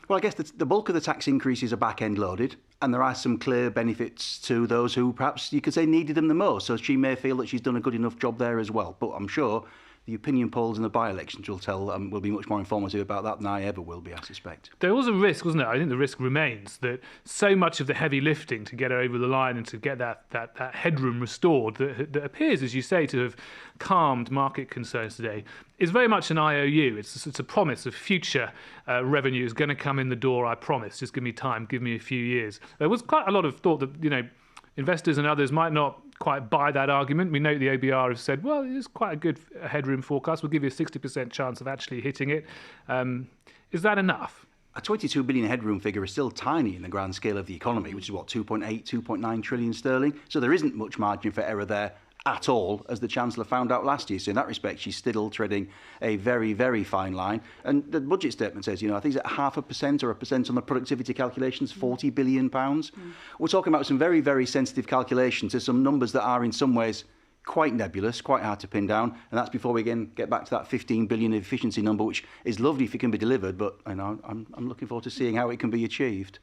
well, I guess the bulk of the tax increases are back-end loaded, and there are some clear benefits to those who perhaps you could say needed them the most. So she may feel that she's done a good enough job there as well. But I'm sure the opinion polls and the by-elections will be much more informative about that than I ever will be, I suspect. There was a risk, wasn't there? I think the risk remains that so much of the heavy lifting to get her over the line and to get that headroom restored that appears, as you say, to have calmed market concerns today is very much an IOU. It's a promise of future revenue is going to come in the door, I promise. Just give me time, give me a few years. There was quite a lot of thought that, investors and others might not quite buy that argument. We know the OBR have said, well, it is quite a good headroom forecast. We'll give you a 60% chance of actually hitting it. Is that enough? A 22 billion headroom figure is still tiny in the grand scale of the economy, which is 2.8, 2.9 trillion sterling. So there isn't much margin for error there at all, as the Chancellor found out last year. So in that respect, she's still treading a very, very fine line. And the budget statement says, I think it's at 0.5% or 1% on the productivity calculations, £40 billion. We're talking about some very, very sensitive calculations. There's some numbers that are in some ways quite nebulous, quite hard to pin down. And that's before we again get back to that 15 billion efficiency number, which is lovely if it can be delivered, but I'm looking forward to seeing how it can be achieved.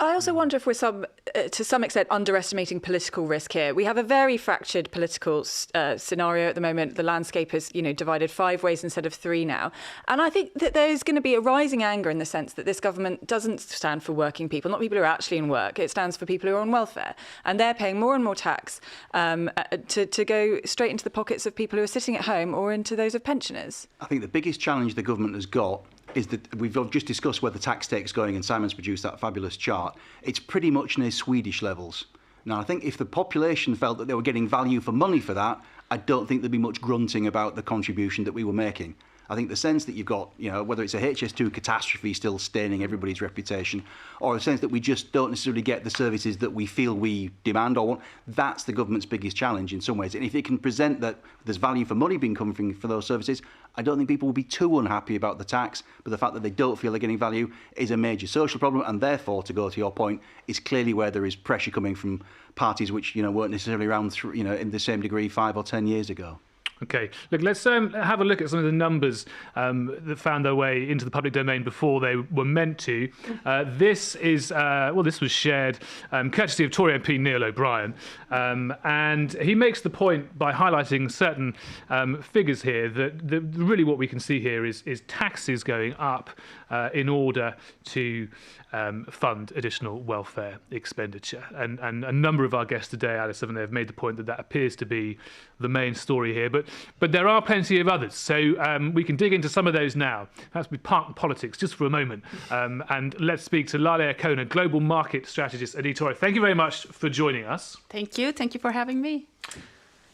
I also wonder if we're to some extent underestimating political risk here. We have a very fractured political scenario at the moment. The landscape is, divided 5 ways instead of 3 now. And I think that there's going to be a rising anger in the sense that this government doesn't stand for working people, not people who are actually in work. It stands for people who are on welfare. And they're paying more and more tax to go straight into the pockets of people who are sitting at home or into those of pensioners. I think the biggest challenge the government has got is that we've just discussed where the tax take's going, and Simon's produced that fabulous chart. It's pretty much near Swedish levels. Now, I think if the population felt that they were getting value for money for that, I don't think there'd be much grunting about the contribution that we were making. I think the sense that you've got, whether it's a HS2 catastrophe still staining everybody's reputation, or a sense that we just don't necessarily get the services that we feel we demand or want, that's the government's biggest challenge in some ways. And if it can present that there's value for money being coming for those services, I don't think people will be too unhappy about the tax, but the fact that they don't feel they're getting value is a major social problem, and therefore, to go to your point, is clearly where there is pressure coming from parties which weren't necessarily around in the same degree 5 or 10 years ago. Okay, look, let's have a look at some of the numbers that found their way into the public domain before they were meant to. This was shared courtesy of Tory MP Neil O'Brien, and he makes the point by highlighting certain figures here that really what we can see here is taxes going up in order to fund additional welfare expenditure. And a number of our guests today, Alys, have made the point that appears to be the main story here. But there are plenty of others. So we can dig into some of those now. Perhaps we park politics just for a moment. And let's speak to Lale Akona, Global Market Strategist at eToro. Thank you very much for joining us. Thank you. Thank you for having me.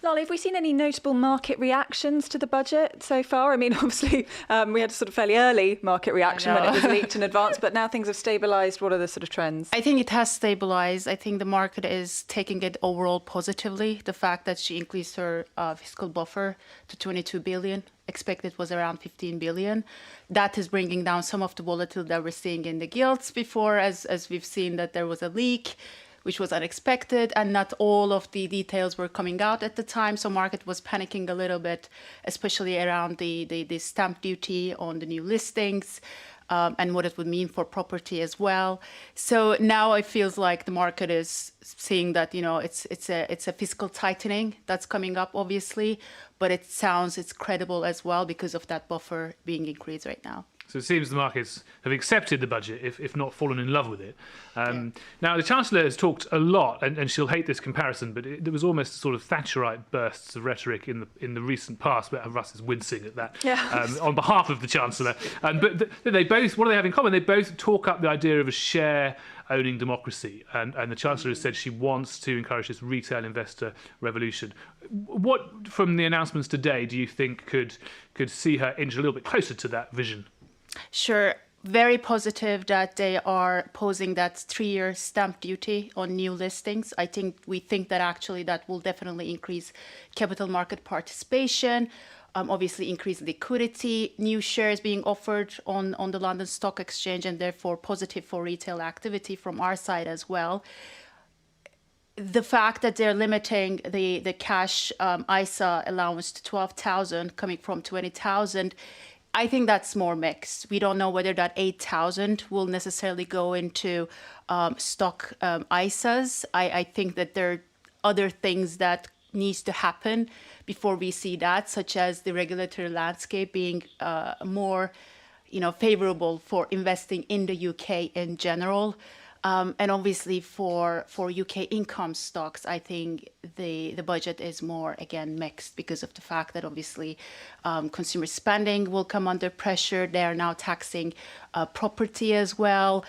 Lale, have we seen any notable market reactions to the budget so far? I mean, obviously, we had a sort of fairly early market reaction when it was leaked in advance, but now things have stabilised. What are the sort of trends? I think it has stabilised. I think the market is taking it overall positively. The fact that she increased her fiscal buffer to 22 billion, expected was around 15 billion. That is bringing down some of the volatility that we're seeing in the gilts before, as we've seen that there was a leak, which was unexpected, and not all of the details were coming out at the time. So market was panicking a little bit, especially around the stamp duty on the new listings and what it would mean for property as well. So now it feels like the market is seeing that, it's a fiscal tightening that's coming up, obviously, but it's credible as well because of that buffer being increased right now. So it seems the markets have accepted the budget, if not fallen in love with it. Now, the Chancellor has talked a lot, and she'll hate this comparison, but there was almost sort of Thatcherite bursts of rhetoric in the recent past. But Russ is wincing at that on behalf of the Chancellor. But they both, what do they have in common? They both talk up the idea of a share-owning democracy, and the Chancellor has said she wants to encourage this retail investor revolution. What, from the announcements today, do you think could see her inch a little bit closer to that vision? Sure. Very positive that they are posing that 3-year stamp duty on new listings. We think that actually that will definitely increase capital market participation, obviously increase liquidity, new shares being offered on the London Stock Exchange, and therefore positive for retail activity from our side as well. The fact that they're limiting the cash ISA allowance to 12,000 coming from 20,000, I think that's more mixed. We don't know whether that 8,000 will necessarily go into stock ISAs. I think that there are other things that needs to happen before we see that, such as the regulatory landscape being more, favorable for investing in the UK in general. And obviously for UK income stocks, I think the budget is more, again, mixed because of the fact that obviously consumer spending will come under pressure. They are now taxing property as well.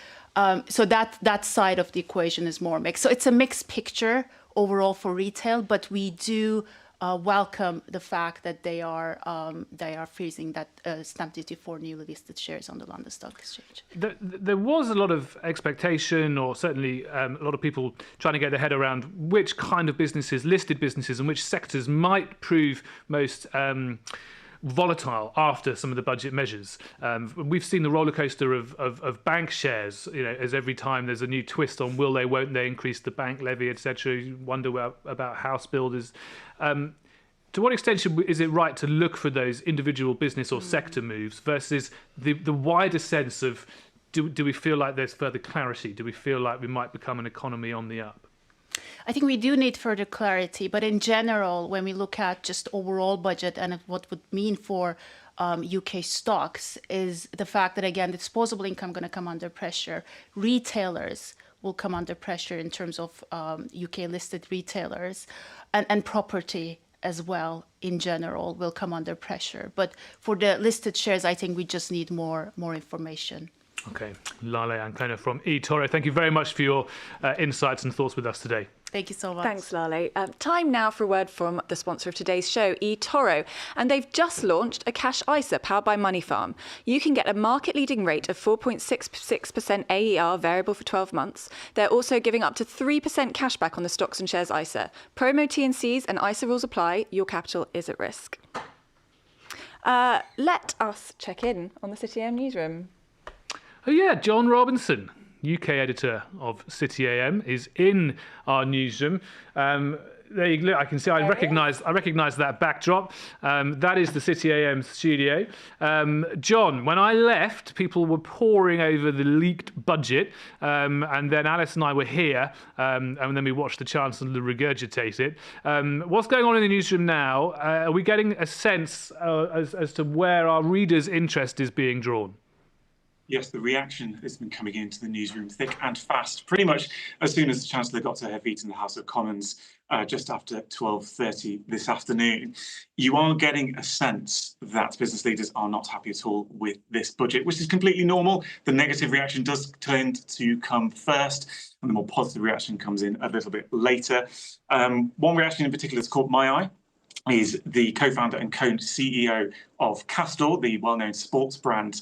So that side of the equation is more mixed. So it's a mixed picture overall for retail, but we do welcome the fact that they are freezing that stamp duty for newly listed shares on the London Stock Exchange. There was a lot of expectation, or certainly a lot of people trying to get their head around which kind of businesses, listed businesses, and which sectors might prove most volatile after some of the budget measures. We've seen the roller coaster of bank shares, as every time there's a new twist on will they, won't they increase the bank levy, etc. You wonder about house builders. To what extent is it right to look for those individual business or sector moves versus the wider sense of do we feel like there's further clarity? Do we feel like we might become an economy on the up? I think we do need further clarity, but in general, when we look at just overall budget and what would mean for UK stocks, is the fact that, again, disposable income going to come under pressure. Retailers will come under pressure in terms of UK listed retailers, and property as well in general will come under pressure. But for the listed shares, I think we just need more information. Okay, Lale Ancona from eToro, thank you very much for your insights and thoughts with us today. Thank you so much. Thanks, Lale. Time now for a word from the sponsor of today's show, eToro. And they've just launched a cash ISA powered by Money Farm. You can get a market-leading rate of 4.66% AER variable for 12 months. They're also giving up to 3% cash back on the stocks and shares ISA. Promo T&Cs and ISA rules apply. Your capital is at risk. Let us check in on the City AM newsroom. Oh yeah, John Robinson, UK editor of City AM, is in our newsroom. There you look. I can see. I recognise that backdrop. That is the City AM studio. John, when I left, people were poring over the leaked budget, and then Alys and I were here, and then we watched the Chancellor regurgitate it. What's going on in the newsroom now? Are we getting a sense as to where our readers' interest is being drawn? Yes, the reaction has been coming into the newsroom thick and fast, pretty much as soon as the Chancellor got to her feet in the House of Commons just after 12:30 this afternoon. You are getting a sense that business leaders are not happy at all with this budget, which is completely normal. The negative reaction does tend to come first, and the more positive reaction comes in a little bit later. One reaction in particular that's caught my eye is the co-founder and co-CEO of Castor, the well-known sports brand.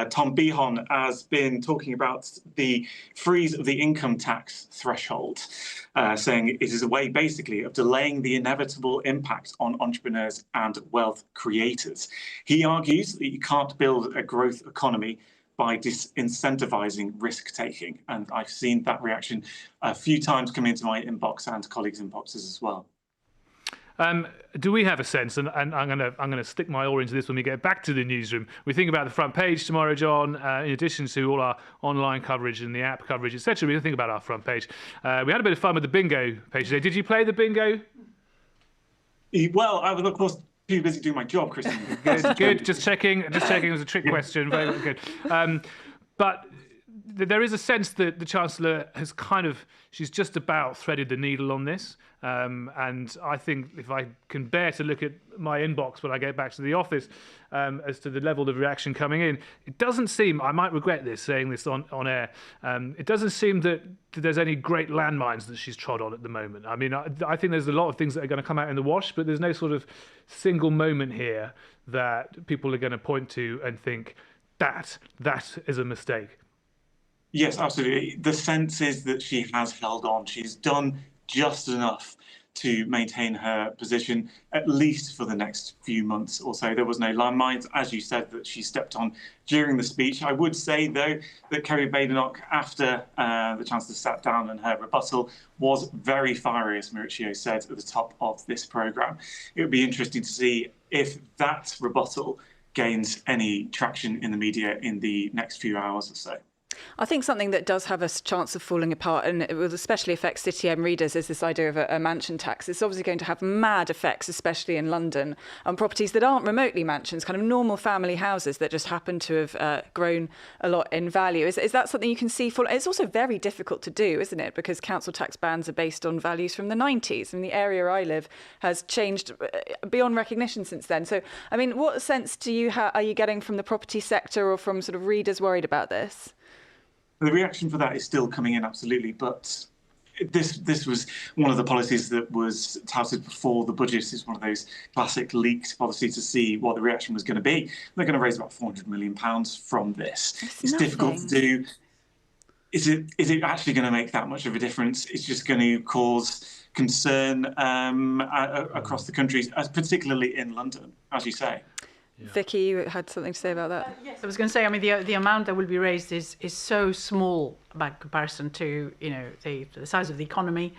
Tom Behon has been talking about the freeze of the income tax threshold, saying it is a way basically of delaying the inevitable impact on entrepreneurs and wealth creators. He argues that you can't build a growth economy by disincentivizing risk-taking. And I've seen that reaction a few times come into my inbox and colleagues' inboxes as well. Do we have a sense, and I'm going to stick my oar into this when we get back to the newsroom. We think about the front page tomorrow, John, in addition to all our online coverage and the app coverage, etc. We think about our front page. We had a bit of fun with the bingo page today. Did you play the bingo? Well, I was, of course, too busy doing my job, Christian. Good. Just checking. It was a trick question. Very good. But there is a sense that the Chancellor has she's just about threaded the needle on this. And I think if I can bear to look at my inbox when I get back to the office as to the level of reaction coming in, it doesn't seem, I might regret this, saying this on air, it doesn't seem that there's any great landmines that she's trod on at the moment. I mean, I think there's a lot of things that are going to come out in the wash, but there's no sort of single moment here that people are going to point to and think, that is a mistake. Yes, absolutely. The sense is that she has held on. She's done just enough to maintain her position, at least for the next few months or so. There was no landmines, as you said, that she stepped on during the speech. I would say, though, that Kerry Badenoch, after the Chancellor sat down and her rebuttal, was very fiery, as Mauricio said at the top of this programme. It would be interesting to see if that rebuttal gains any traction in the media in the next few hours or so. I think something that does have a chance of falling apart, and it will especially affect City AM readers, is this idea of a mansion tax. It's obviously going to have mad effects, especially in London, on properties that aren't remotely mansions, kind of normal family houses that just happen to have grown a lot in value. Is that something you can see fall? It's also very difficult to do, isn't it? Because council tax bans are based on values from the 90s, and the area I live has changed beyond recognition since then. So, I mean, what sense are you getting from the property sector or from sort of readers worried about this? The reaction for that is still coming in, absolutely, but this was one of the policies that was touted before the budget. It's one of those classic leaked policies to see what the reaction was going to be. They're going to raise about £400 million from this. It's difficult to do. Is it actually going to make that much of a difference? It's just going to cause concern across the country, particularly in London, as you say. Yeah. Vicky, you had something to say about that? Yes, I was going to say, I mean, the amount that will be raised is so small by comparison to, the size of the economy,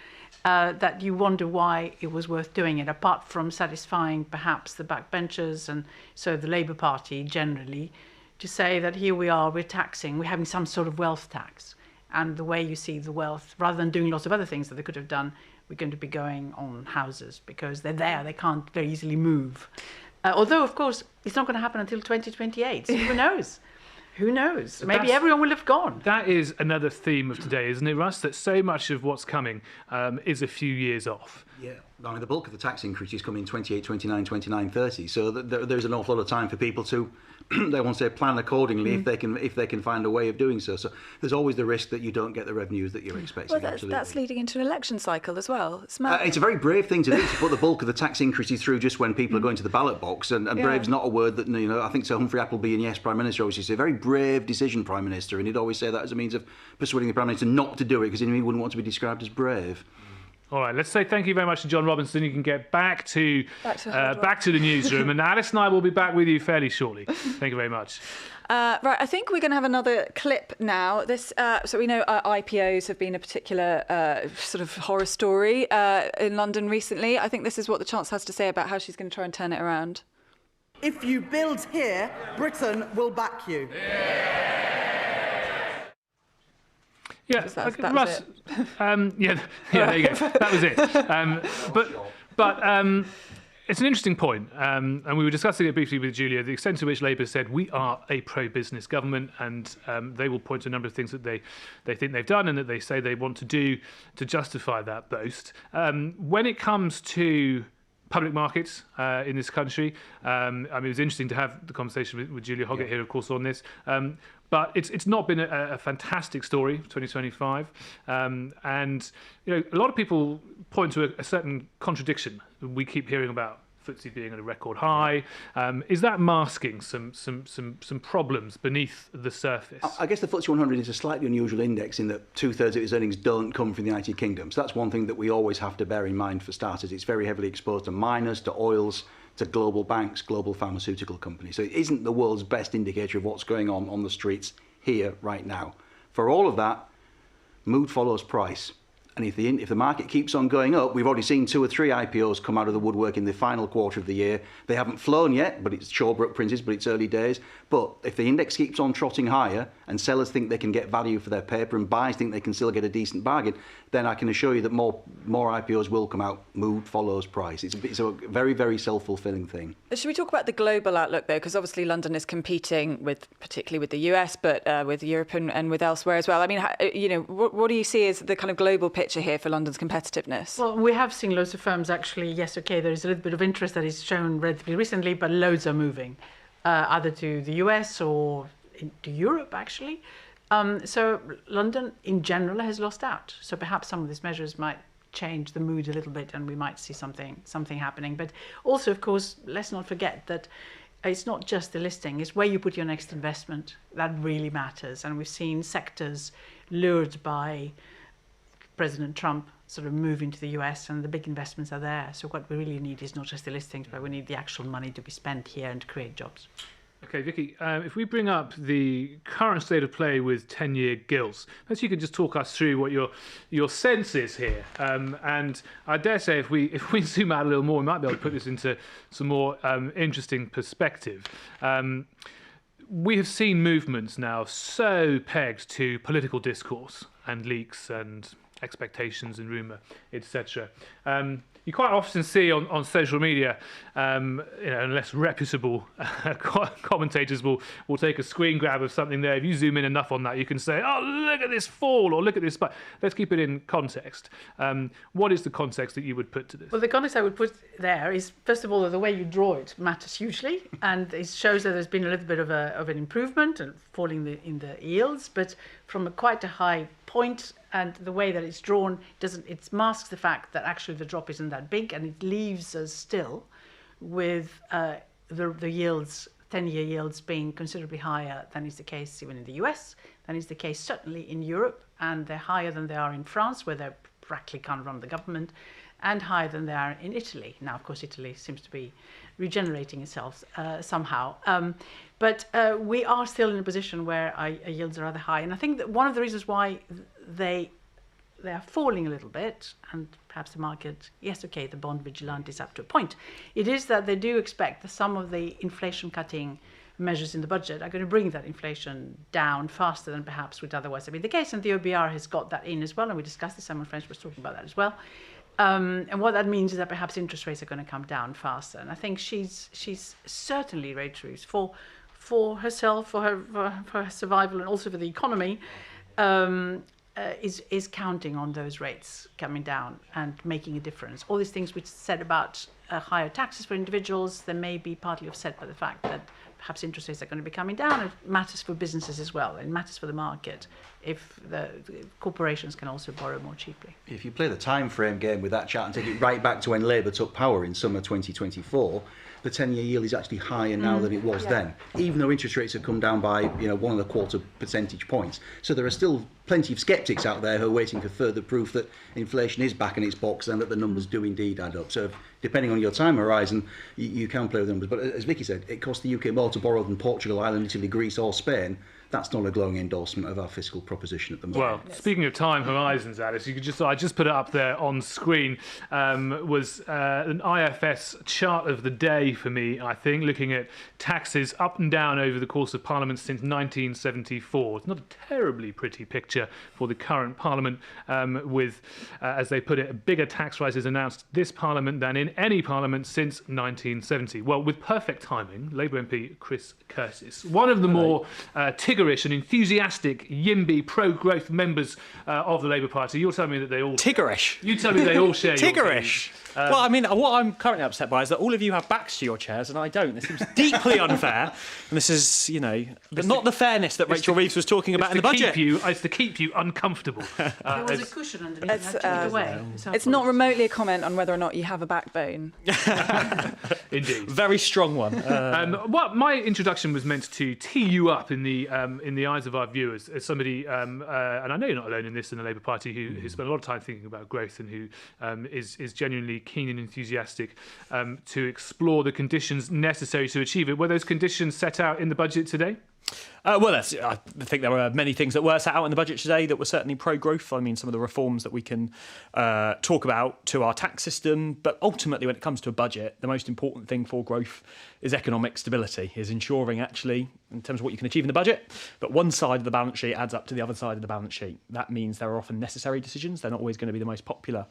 that you wonder why it was worth doing it, apart from satisfying perhaps the backbenchers and so the Labour Party generally to say that here we are, we're having some sort of wealth tax. And the way you see the wealth, rather than doing lots of other things that they could have done, we're going to be going on houses because they're there, they can't very easily move. Although, of course, it's not going to happen until 2028, so who knows? Who knows? Maybe everyone will have gone. That is another theme of today, isn't it, Russ? That so much of what's coming is a few years off. Yeah, I mean, the bulk of the tax increases come in 28, 29, 29, 30. So there's an awful lot of time for people to, they want to say, plan accordingly if they can find a way of doing so. So there's always the risk that you don't get the revenues that you're expecting. Well, that's leading into an election cycle as well. It's a very brave thing to do, to put the bulk of the tax increases through just when people are going to the ballot box. And brave's not a word that, I think Sir Humphrey Appleby and Yes Prime Minister always say, a very brave decision, Prime Minister. And he'd always say that as a means of persuading the Prime Minister not to do it because he wouldn't want to be described as brave. All right, let's say thank you very much to John Robinson. You can get back to the newsroom, and Alys and I will be back with you fairly shortly. Thank you very much. Right, I think we're going to have another clip now. So we know IPOs have been a particular sort of horror story in London recently. I think this is what the Chancellor has to say about how she's going to try and turn it around. If you build here, Britain will back you. Yeah, Russ. there you go. That was it. But it's an interesting point, and we were discussing it briefly with Julia. The extent to which Labour said we are a pro-business government, and they will point to a number of things that they think they've done and that they say they want to do to justify that boast. When it comes to public markets in this country, I mean, it was interesting to have the conversation with Julia Hoggett here, of course, on this. But it's not been a fantastic story, 2025. And, a lot of people point to a certain contradiction. We keep hearing about FTSE being at a record high. Is that masking some problems beneath the surface? I guess the FTSE 100 is a slightly unusual index in that 2/3 of its earnings don't come from the United Kingdom. So that's one thing that we always have to bear in mind for starters. It's very heavily exposed to miners, to oils, to global banks, global pharmaceutical companies. So it isn't the world's best indicator of what's going on the streets here right now. For all of that, mood follows price. And if the market keeps on going up, we've already seen 2 or 3 IPOs come out of the woodwork in the final quarter of the year. They haven't flown yet, but it's Shawbrook Princes, but it's early days. But if the index keeps on trotting higher and sellers think they can get value for their paper and buyers think they can still get a decent bargain, then I can assure you that more IPOs will come out. Mood follows price. It's a very, very self-fulfilling thing. Should we talk about the global outlook, though? Because obviously London is competing particularly with the US, but with Europe and with elsewhere as well. I mean, what do you see as the kind of global picture here for London's competitiveness? Well, we have seen loads of firms actually. Yes, okay, there is a little bit of interest that is shown relatively recently, but loads are moving, either to the US or to Europe, actually. So London, in general, has lost out. So perhaps some of these measures might change the mood a little bit, and we might see something happening. But also, of course, let's not forget that it's not just the listing; it's where you put your next investment that really matters. And we've seen sectors lured by President Trump sort of move into the US, and the big investments are there. So what we really need is not just the listings, but we need the actual money to be spent here and to create jobs. Okay, Vicky, if we bring up the current state of play with 10-year gilts, perhaps you could just talk us through what your sense is here. And I dare say if we zoom out a little more, we might be able to put this into some more interesting perspective. We have seen movements now so pegged to political discourse and leaks and expectations and rumour, etc. You quite often see on social media, unless reputable commentators will take a screen grab of something there. If you zoom in enough on that, you can say, "Oh, look at this fall," or "Look at this spike." Let's keep it in context. What is the context that you would put to this? Well, the context I would put there is, first of all, that the way you draw it matters hugely, and it shows that there's been a little bit of an improvement and falling in the yields, but from quite a high point. And the way that it's drawn, it masks the fact that actually the drop isn't that big, and it leaves us still with the yields, 10-year yields, being considerably higher than is the case even in the US, than is the case certainly in Europe, and they're higher than they are in France, where they practically can't run the government, and higher than they are in Italy. Now, of course, Italy seems to be regenerating itself somehow. But we are still in a position where our yields are rather high. And I think that one of the reasons why they are falling a little bit, and perhaps the market, yes, okay, the bond vigilante is up to a point, it is that they do expect that some of the inflation cutting measures in the budget are going to bring that inflation down faster than perhaps would otherwise have been the case. And the OBR has got that in as well, and we discussed this. Simon French was talking about that as well. And what that means is that perhaps interest rates are going to come down faster. And I think she's certainly, Rachel, for herself, for her survival, and also for the economy, is counting on those rates coming down and making a difference. All these things which said about higher taxes for individuals, they may be partly offset by the fact that perhaps interest rates are going to be coming down. It matters for businesses as well. It matters for the market if the corporations can also borrow more cheaply. If you play the time frame game with that chart and take it right back to when Labour took power in summer 2024, the 10-year yield is actually higher now than it was then, even though interest rates have come down by 1.25 percentage points. So there are still plenty of sceptics out there who are waiting for further proof that inflation is back in its box and that the numbers do indeed add up. So depending on your time horizon, you can play with numbers. But as Vicky said, it costs the UK more to borrow than Portugal, Ireland, Italy, Greece or Spain. That's not a glowing endorsement of our fiscal proposition at the moment. Well, speaking of time horizons, Alice, I just put it up there on screen, was an IFS chart of the day for me, I think, looking at taxes up and down over the course of Parliament since 1974. It's not a terribly pretty picture for the current Parliament, with, as they put it, bigger tax rises announced this Parliament than in any Parliament since 1970. Well, with perfect timing, Labour MP Chris Curtis, one of the more tiggerish and enthusiastic, YIMBY, pro-growth members of the Labour Party. You're telling me that they all... Tiggerish. You tell me they all share your Tiggerish. Well, I mean, what I'm currently upset by is that all of you have backs to your chairs and I don't. This seems deeply unfair. And this is, not the fairness that Rachel Reeves was talking about in the budget. It's to keep you uncomfortable. There was a cushion underneath. It's not remotely a comment on whether or not you have a backbone. Indeed. Very strong one. Well, my introduction was meant to tee you up in the eyes of our viewers as somebody, and I know you're not alone in this, in the Labour Party, who spent a lot of time thinking about growth and who is genuinely keen and enthusiastic to explore the conditions necessary to achieve it. Were those conditions set out in the budget today? Well, I think there were many things that were set out in the budget today that were certainly pro-growth. I mean, some of the reforms that we can talk about to our tax system. But ultimately, when it comes to a budget, the most important thing for growth is economic stability, is ensuring actually, in terms of what you can achieve in the budget, that one side of the balance sheet adds up to the other side of the balance sheet. That means there are often necessary decisions. They're not always going to be the most popular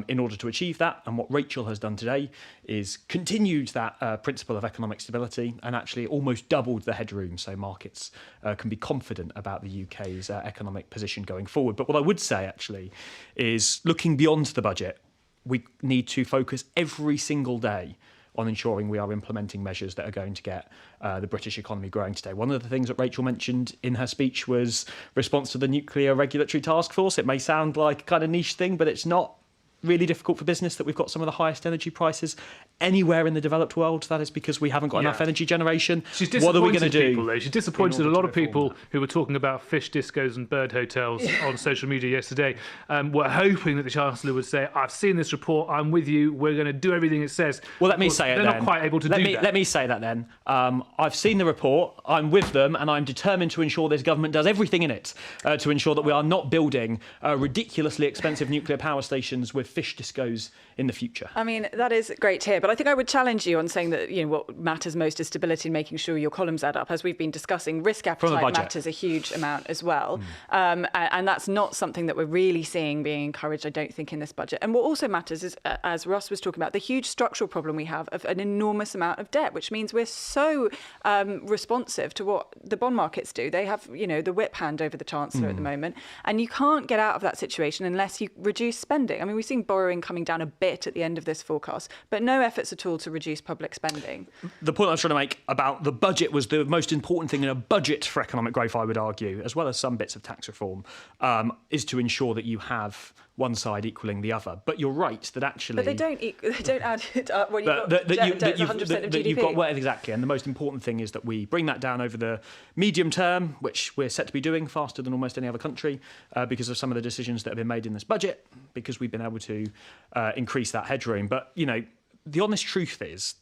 in order to achieve that. And what Rachel has done today is continued that principle of economic stability and actually almost doubled the headroom so markets can be confident about the UK's economic position going forward. But what I would say actually is, looking beyond the budget, we need to focus every single day on ensuring we are implementing measures that are going to get the British economy growing today. One of the things that Rachel mentioned in her speech was response to the Nuclear Regulatory Task Force. It may sound like a kind of niche thing, but it's not really difficult for business that we've got some of the highest energy prices anywhere in the developed world. That is because we haven't got enough energy generation. What are we going to do? People, though. She's disappointed a lot of people who were talking about fish discos and bird hotels on social media yesterday were hoping that the Chancellor would say, I've seen this report, I'm with you, we're going to do everything it says. Well, let me say it then. They're not quite able to do that. Let me say that then. I've seen the report, I'm with them, and I'm determined to ensure this government does everything in it to ensure that we are not building ridiculously expensive nuclear power stations with fish discos in the future. I mean, that is great to hear, but I think I would challenge you on saying that, what matters most is stability and making sure your columns add up. As we've been discussing, risk appetite matters a huge amount as well. And that's not something that we're really seeing being encouraged, I don't think, in this budget. And what also matters is, as Ross was talking about, the huge structural problem we have of an enormous amount of debt, which means we're so responsive to what the bond markets do. They have, the whip hand over the Chancellor at the moment. And you can't get out of that situation unless you reduce spending. I mean, we've seen borrowing coming down a bit at the end of this forecast, but no efforts at all to reduce public spending. The point I was trying to make about the budget was the most important thing in a budget for economic growth, I would argue, as well as some bits of tax reform, is to ensure that you have one side equaling the other. But you're right that actually... But they don't add it up when you've got debt 100% of GDP. You've got, well, exactly. And the most important thing is that we bring that down over the medium term, which we're set to be doing faster than almost any other country because of some of the decisions that have been made in this budget, because we've been able to increase that headroom. But, the honest truth is,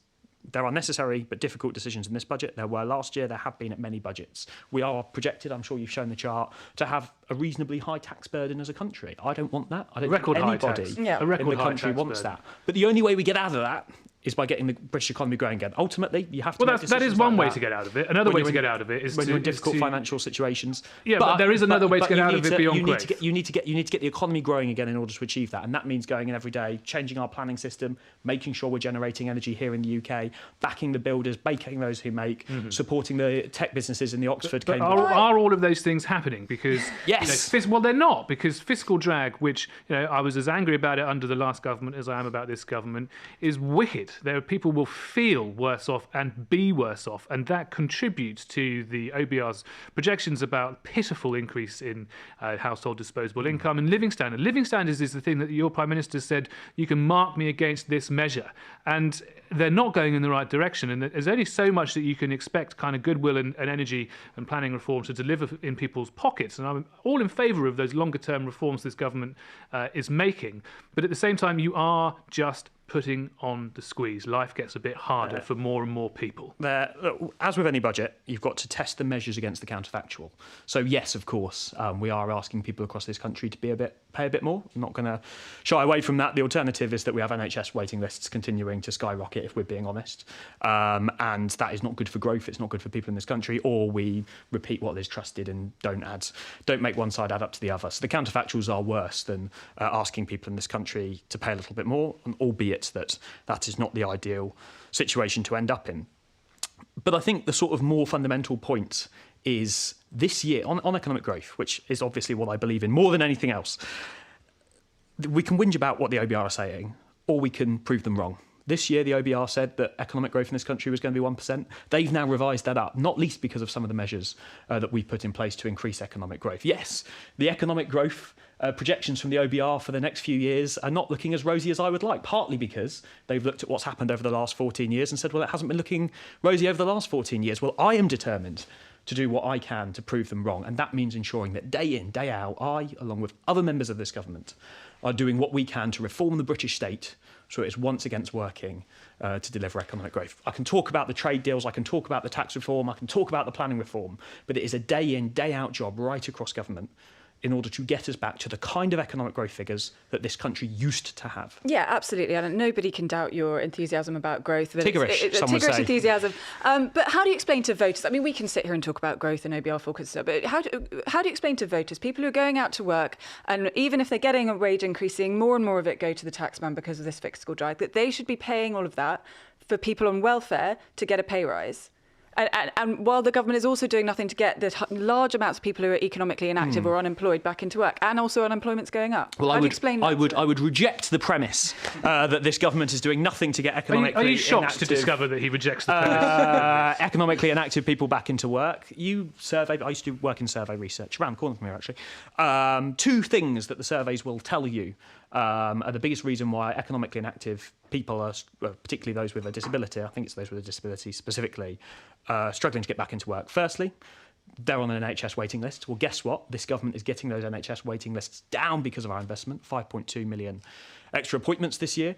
there are necessary but difficult decisions in this budget. There were last year, there have been at many budgets. We are projected, I'm sure you've shown the chart, to have a reasonably high tax burden as a country. I don't want that. I don't think anybody in the country wants that. But the only way we get out of that is by getting the British economy growing again. Ultimately, you have to. Well, that is one way to get out of it. Another way to get out of it is when you're in difficult to financial situations. Yeah, but there is another way to get out of it beyond growth. You need to get the economy growing again in order to achieve that, and that means going in every day, changing our planning system, making sure we're generating energy here in the UK, backing the builders, backing those who make, supporting the tech businesses in the Oxford. But are all of those things happening? Because yes, well, they're not, because fiscal drag, which I was as angry about it under the last government as I am about this government, is wicked. There are people will feel worse off and be worse off, and that contributes to the OBR's projections about pitiful increase in household disposable income and living standard. Living standards is the thing that your Prime Minister said, you can mark me against this measure, and they're not going in the right direction, and there's only so much that you can expect kind of goodwill and energy and planning reform to deliver in people's pockets, and I'm all in favour of those longer term reforms this government is making, but at the same time you are just putting on the squeeze. Life gets a bit harder for more and more people. As with any budget, you've got to test the measures against the counterfactual. So yes, of course, we are asking people across this country to pay a bit more. I'm not going to shy away from that. The alternative is that we have NHS waiting lists continuing to skyrocket, if we're being honest. And that is not good for growth. It's not good for people in this country. Or we repeat what is trusted and don't make one side add up to the other. So the counterfactuals are worse than asking people in this country to pay a little bit more, and albeit that is not the ideal situation to end up in. But I think the sort of more fundamental point is this year, on economic growth, which is obviously what I believe in more than anything else, we can whinge about what the OBR are saying, or we can prove them wrong. This year, the OBR said that economic growth in this country was going to be 1%. They've now revised that up, not least because of some of the measures that we put in place to increase economic growth. Yes, the economic growth projections from the OBR for the next few years are not looking as rosy as I would like, partly because they've looked at what's happened over the last 14 years and said, well, it hasn't been looking rosy over the last 14 years. Well, I am determined to do what I can to prove them wrong, and that means ensuring that day in, day out, I, along with other members of this government, are doing what we can to reform the British state so it is once again working to deliver economic growth. I can talk about the trade deals, I can talk about the tax reform, I can talk about the planning reform, but it is a day in, day out job right across government in order to get us back to the kind of economic growth figures that this country used to have. Yeah, absolutely. And nobody can doubt your enthusiasm about growth. Tiggerish, some would say. Tiggerish enthusiasm. But how do you explain to voters? I mean, we can sit here and talk about growth and OBR forecasts, but how do you explain to voters, people who are going out to work, and even if they're getting a wage increase, seeing more and more of it go to the taxman because of this fiscal drive, that they should be paying all of that for people on welfare to get a pay rise? And while the government is also doing nothing to get the large amounts of people who are economically inactive or unemployed back into work, and also unemployment's going up. Well, How do you explain that? I would reject the premise that this government is doing nothing to get economically Are you shocked inactive, to discover that he rejects the premise? economically inactive people back into work? I used to work in survey research, around the corner from here actually. Two things that the surveys will tell you are the biggest reason why economically inactive people are, particularly those with a disability, I think it's those with a disability specifically, struggling to get back into work. Firstly, they're on an NHS waiting list. Well, guess what? This government is getting those NHS waiting lists down because of our investment, 5.2 million extra appointments this year.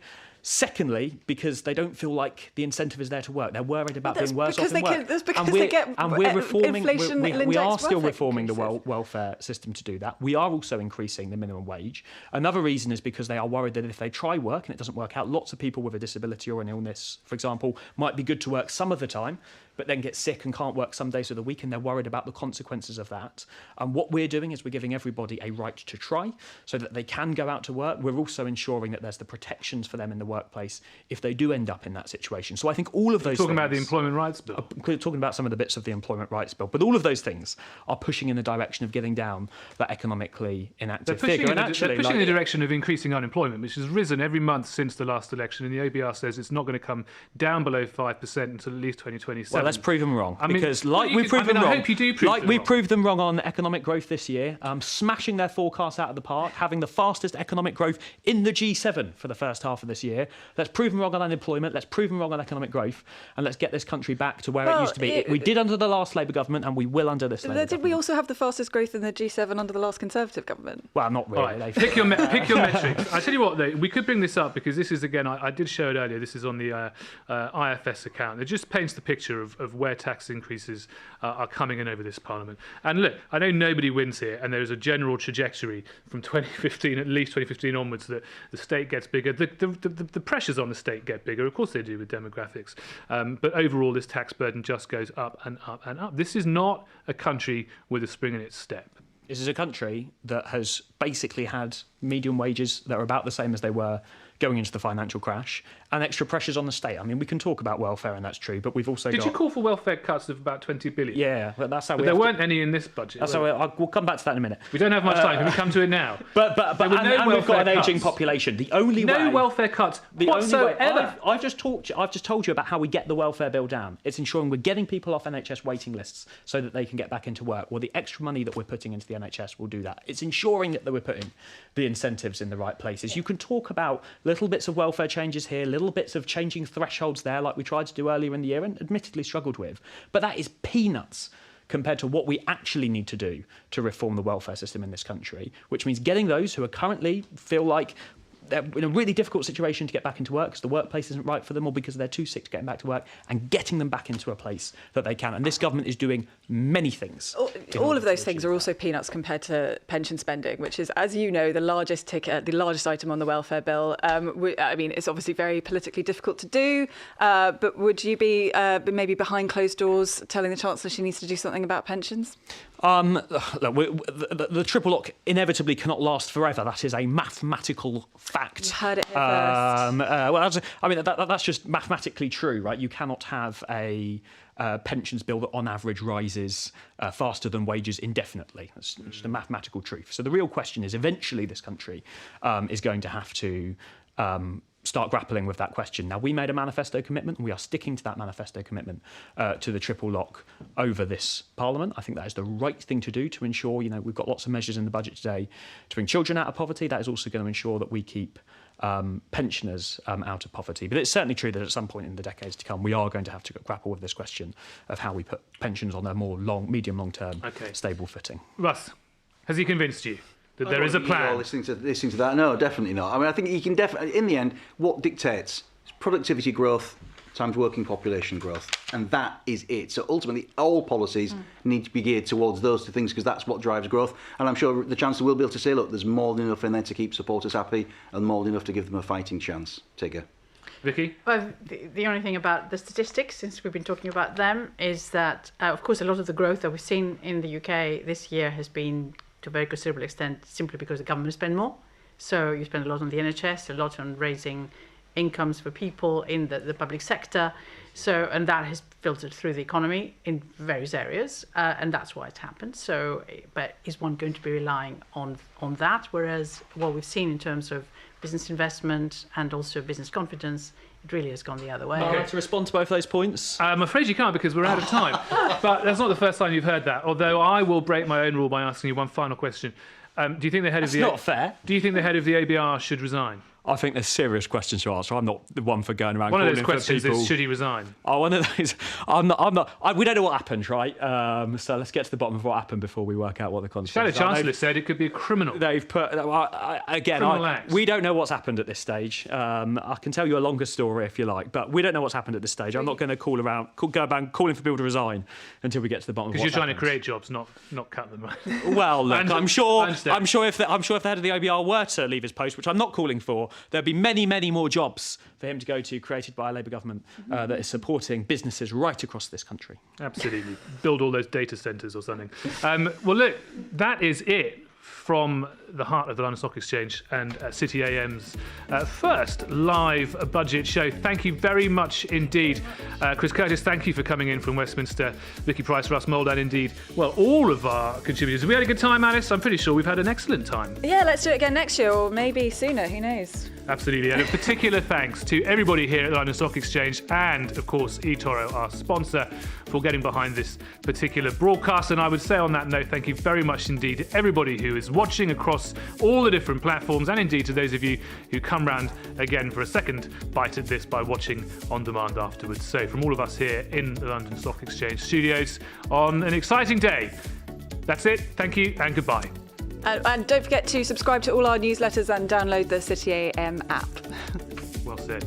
Secondly, because they don't feel like the incentive is there to work. They're worried about being worse off in work. That's because they get inflation. We are still reforming the welfare system to do that. We are also increasing the minimum wage. Another reason is because they are worried that if they try work and it doesn't work out, lots of people with a disability or an illness, for example, might be good to work some of the time, but then get sick and can't work some days of the week, and they're worried about the consequences of that. And what we're doing is we're giving everybody a right to try so that they can go out to work. We're also ensuring that there's the protections for them in the workplace if they do end up in that situation. So I think all of those Talking about the Employment Rights Bill. Talking about some of the bits of the Employment Rights Bill. But all of those things are pushing in the direction of getting down that economically inactive figure. They're pushing in the direction of increasing unemployment, which has risen every month since the last election, and the OBR says it's not going to come down below 5% until at least 2027. Well, let's prove them wrong. I hope you do prove them wrong. Proved them wrong on economic growth this year, smashing their forecasts out of the park, having the fastest economic growth in the G7 for the first half of this year. Let's prove them wrong on unemployment, let's prove them wrong on economic growth, and let's get this country back to where it used to be. We did under the last Labour government, and we will under this Labour government. Did we also have the fastest growth in the G7 under the last Conservative government? Well, not really. Right. Pick your metrics. I tell you what, though, we could bring this up because this is, again, I did show it earlier, this is on the IFS account. It just paints the picture of where tax increases are coming in over this Parliament. And look, I know nobody wins here, and there is a general trajectory from 2015, at least 2015 onwards, that the state gets bigger. The the pressures on the state get bigger. Of course they do with demographics. But overall, this tax burden just goes up and up and up. This is not a country with a spring in its step. This is a country that has basically had median wages that are about the same as they were going into the financial crash, and extra pressures on the state. I mean, we can talk about welfare, and that's true, but we've also Did you call for welfare cuts of about 20 billion? Yeah, but that's how. But there weren't any in this budget. That's how. We'll come back to that in a minute. We don't have much time. Can we come to it now? But and we've got an ageing population. The only way, welfare cuts whatsoever. I've just told you about how we get the welfare bill down. It's ensuring we're getting people off NHS waiting lists so that they can get back into work. Well, the extra money that we're putting into the NHS will do that. It's ensuring that we're putting the incentives in the right places. You can talk about little bits of welfare changes here, little bits of changing thresholds there, like we tried to do earlier in the year and admittedly struggled with. But that is peanuts compared to what we actually need to do to reform the welfare system in this country, which means getting those who are currently feel like they're in a really difficult situation to get back into work because the workplace isn't right for them or because they're too sick to get back to work, and getting them back into a place that they can. And this government is doing many things. All of those things are also peanuts compared to pension spending, which is, as you know, the largest item on the welfare bill. I mean, it's obviously very politically difficult to do, but would you be maybe behind closed doors telling the Chancellor she needs to do something about pensions? Look, the triple lock inevitably cannot last forever. That is a mathematical fact. You heard it here first. I mean, that's just mathematically true, right? You cannot have a pensions bill that on average rises faster than wages indefinitely. That's just a mathematical truth. So the real question is, eventually this country is going to have to start grappling with that question. Now, we made a manifesto commitment, and we are sticking to that manifesto commitment to the triple lock over this Parliament. I think that is the right thing to do to ensure, we've got lots of measures in the budget today to bring children out of poverty. That is also going to ensure that we keep pensioners out of poverty. But it's certainly true that at some point in the decades to come, we are going to have to grapple with this question of how we put pensions on a more medium, long-term, stable footing. Russ, has he convinced you that there is a plan? Listening to that, no, definitely not. I mean, I think you can definitely, in the end, what dictates is productivity growth times working population growth, and that is it. So ultimately, all policies need to be geared towards those two things, because that's what drives growth. And I'm sure the Chancellor will be able to say, look, there's more than enough in there to keep supporters happy, and more than enough to give them a fighting chance. Tigger. Vicky? Well, the only thing about the statistics, since we've been talking about them, is that, of course, a lot of the growth that we've seen in the UK this year has been, to a very considerable extent, simply because the government spend more. So you spend a lot on the NHS, a lot on raising incomes for people in the public sector. So, and that has filtered through the economy in various areas, and that's why it's happened. So, but is one going to be relying on that? Whereas what we've seen in terms of business investment and also business confidence, it really has gone the other way. I'd like to respond to both those points. I'm afraid you can't, because we're out of time. But that's not the first time you've heard that. Although I will break my own rule by asking you one final question. Do you think the head of the not fair. Do you think the head of the ABR should resign? I think there's serious questions to answer. I'm not the one for going around. One of calling those questions for people. is, should he resign? Oh, one of those. I'm not. We don't know what happened, right? So let's get to the bottom of what happened before we work out what the consequences are. The Chancellor said it could be a criminal. They've put we don't know what's happened at this stage. I can tell you a longer story if you like, but we don't know what's happened at this stage. I'm not going to go around calling for people to resign until we get to the bottom. Because you're trying to create jobs, not cut them. Well, look, I'm sure if the head of the ABR were to leave his post, which I'm not calling for, there'd be many more jobs for him to go to, created by a Labour government that is supporting businesses right across this country. Absolutely. Build all those data centres or something. Well, look, that is it from the heart of the London Stock Exchange and City AM's first live budget show. Thank you very much indeed. Chris Curtis, thank you for coming in from Westminster. Vicky Price, Russ Mould, and indeed, well, all of our contributors. Have we had a good time, Alys? I'm pretty sure we've had an excellent time. Yeah, let's do it again next year, or maybe sooner, who knows? Absolutely, and a particular thanks to everybody here at the London Stock Exchange and, of course, eToro, our sponsor, for getting behind this particular broadcast. And I would say on that note, thank you very much indeed to everybody who is watching across all the different platforms, and indeed to those of you who come round again for a second bite at this by watching on demand afterwards. So from all of us here in the London Stock Exchange studios on an exciting day, that's it. Thank you and goodbye. And don't forget to subscribe to all our newsletters and download the City AM app. Well said.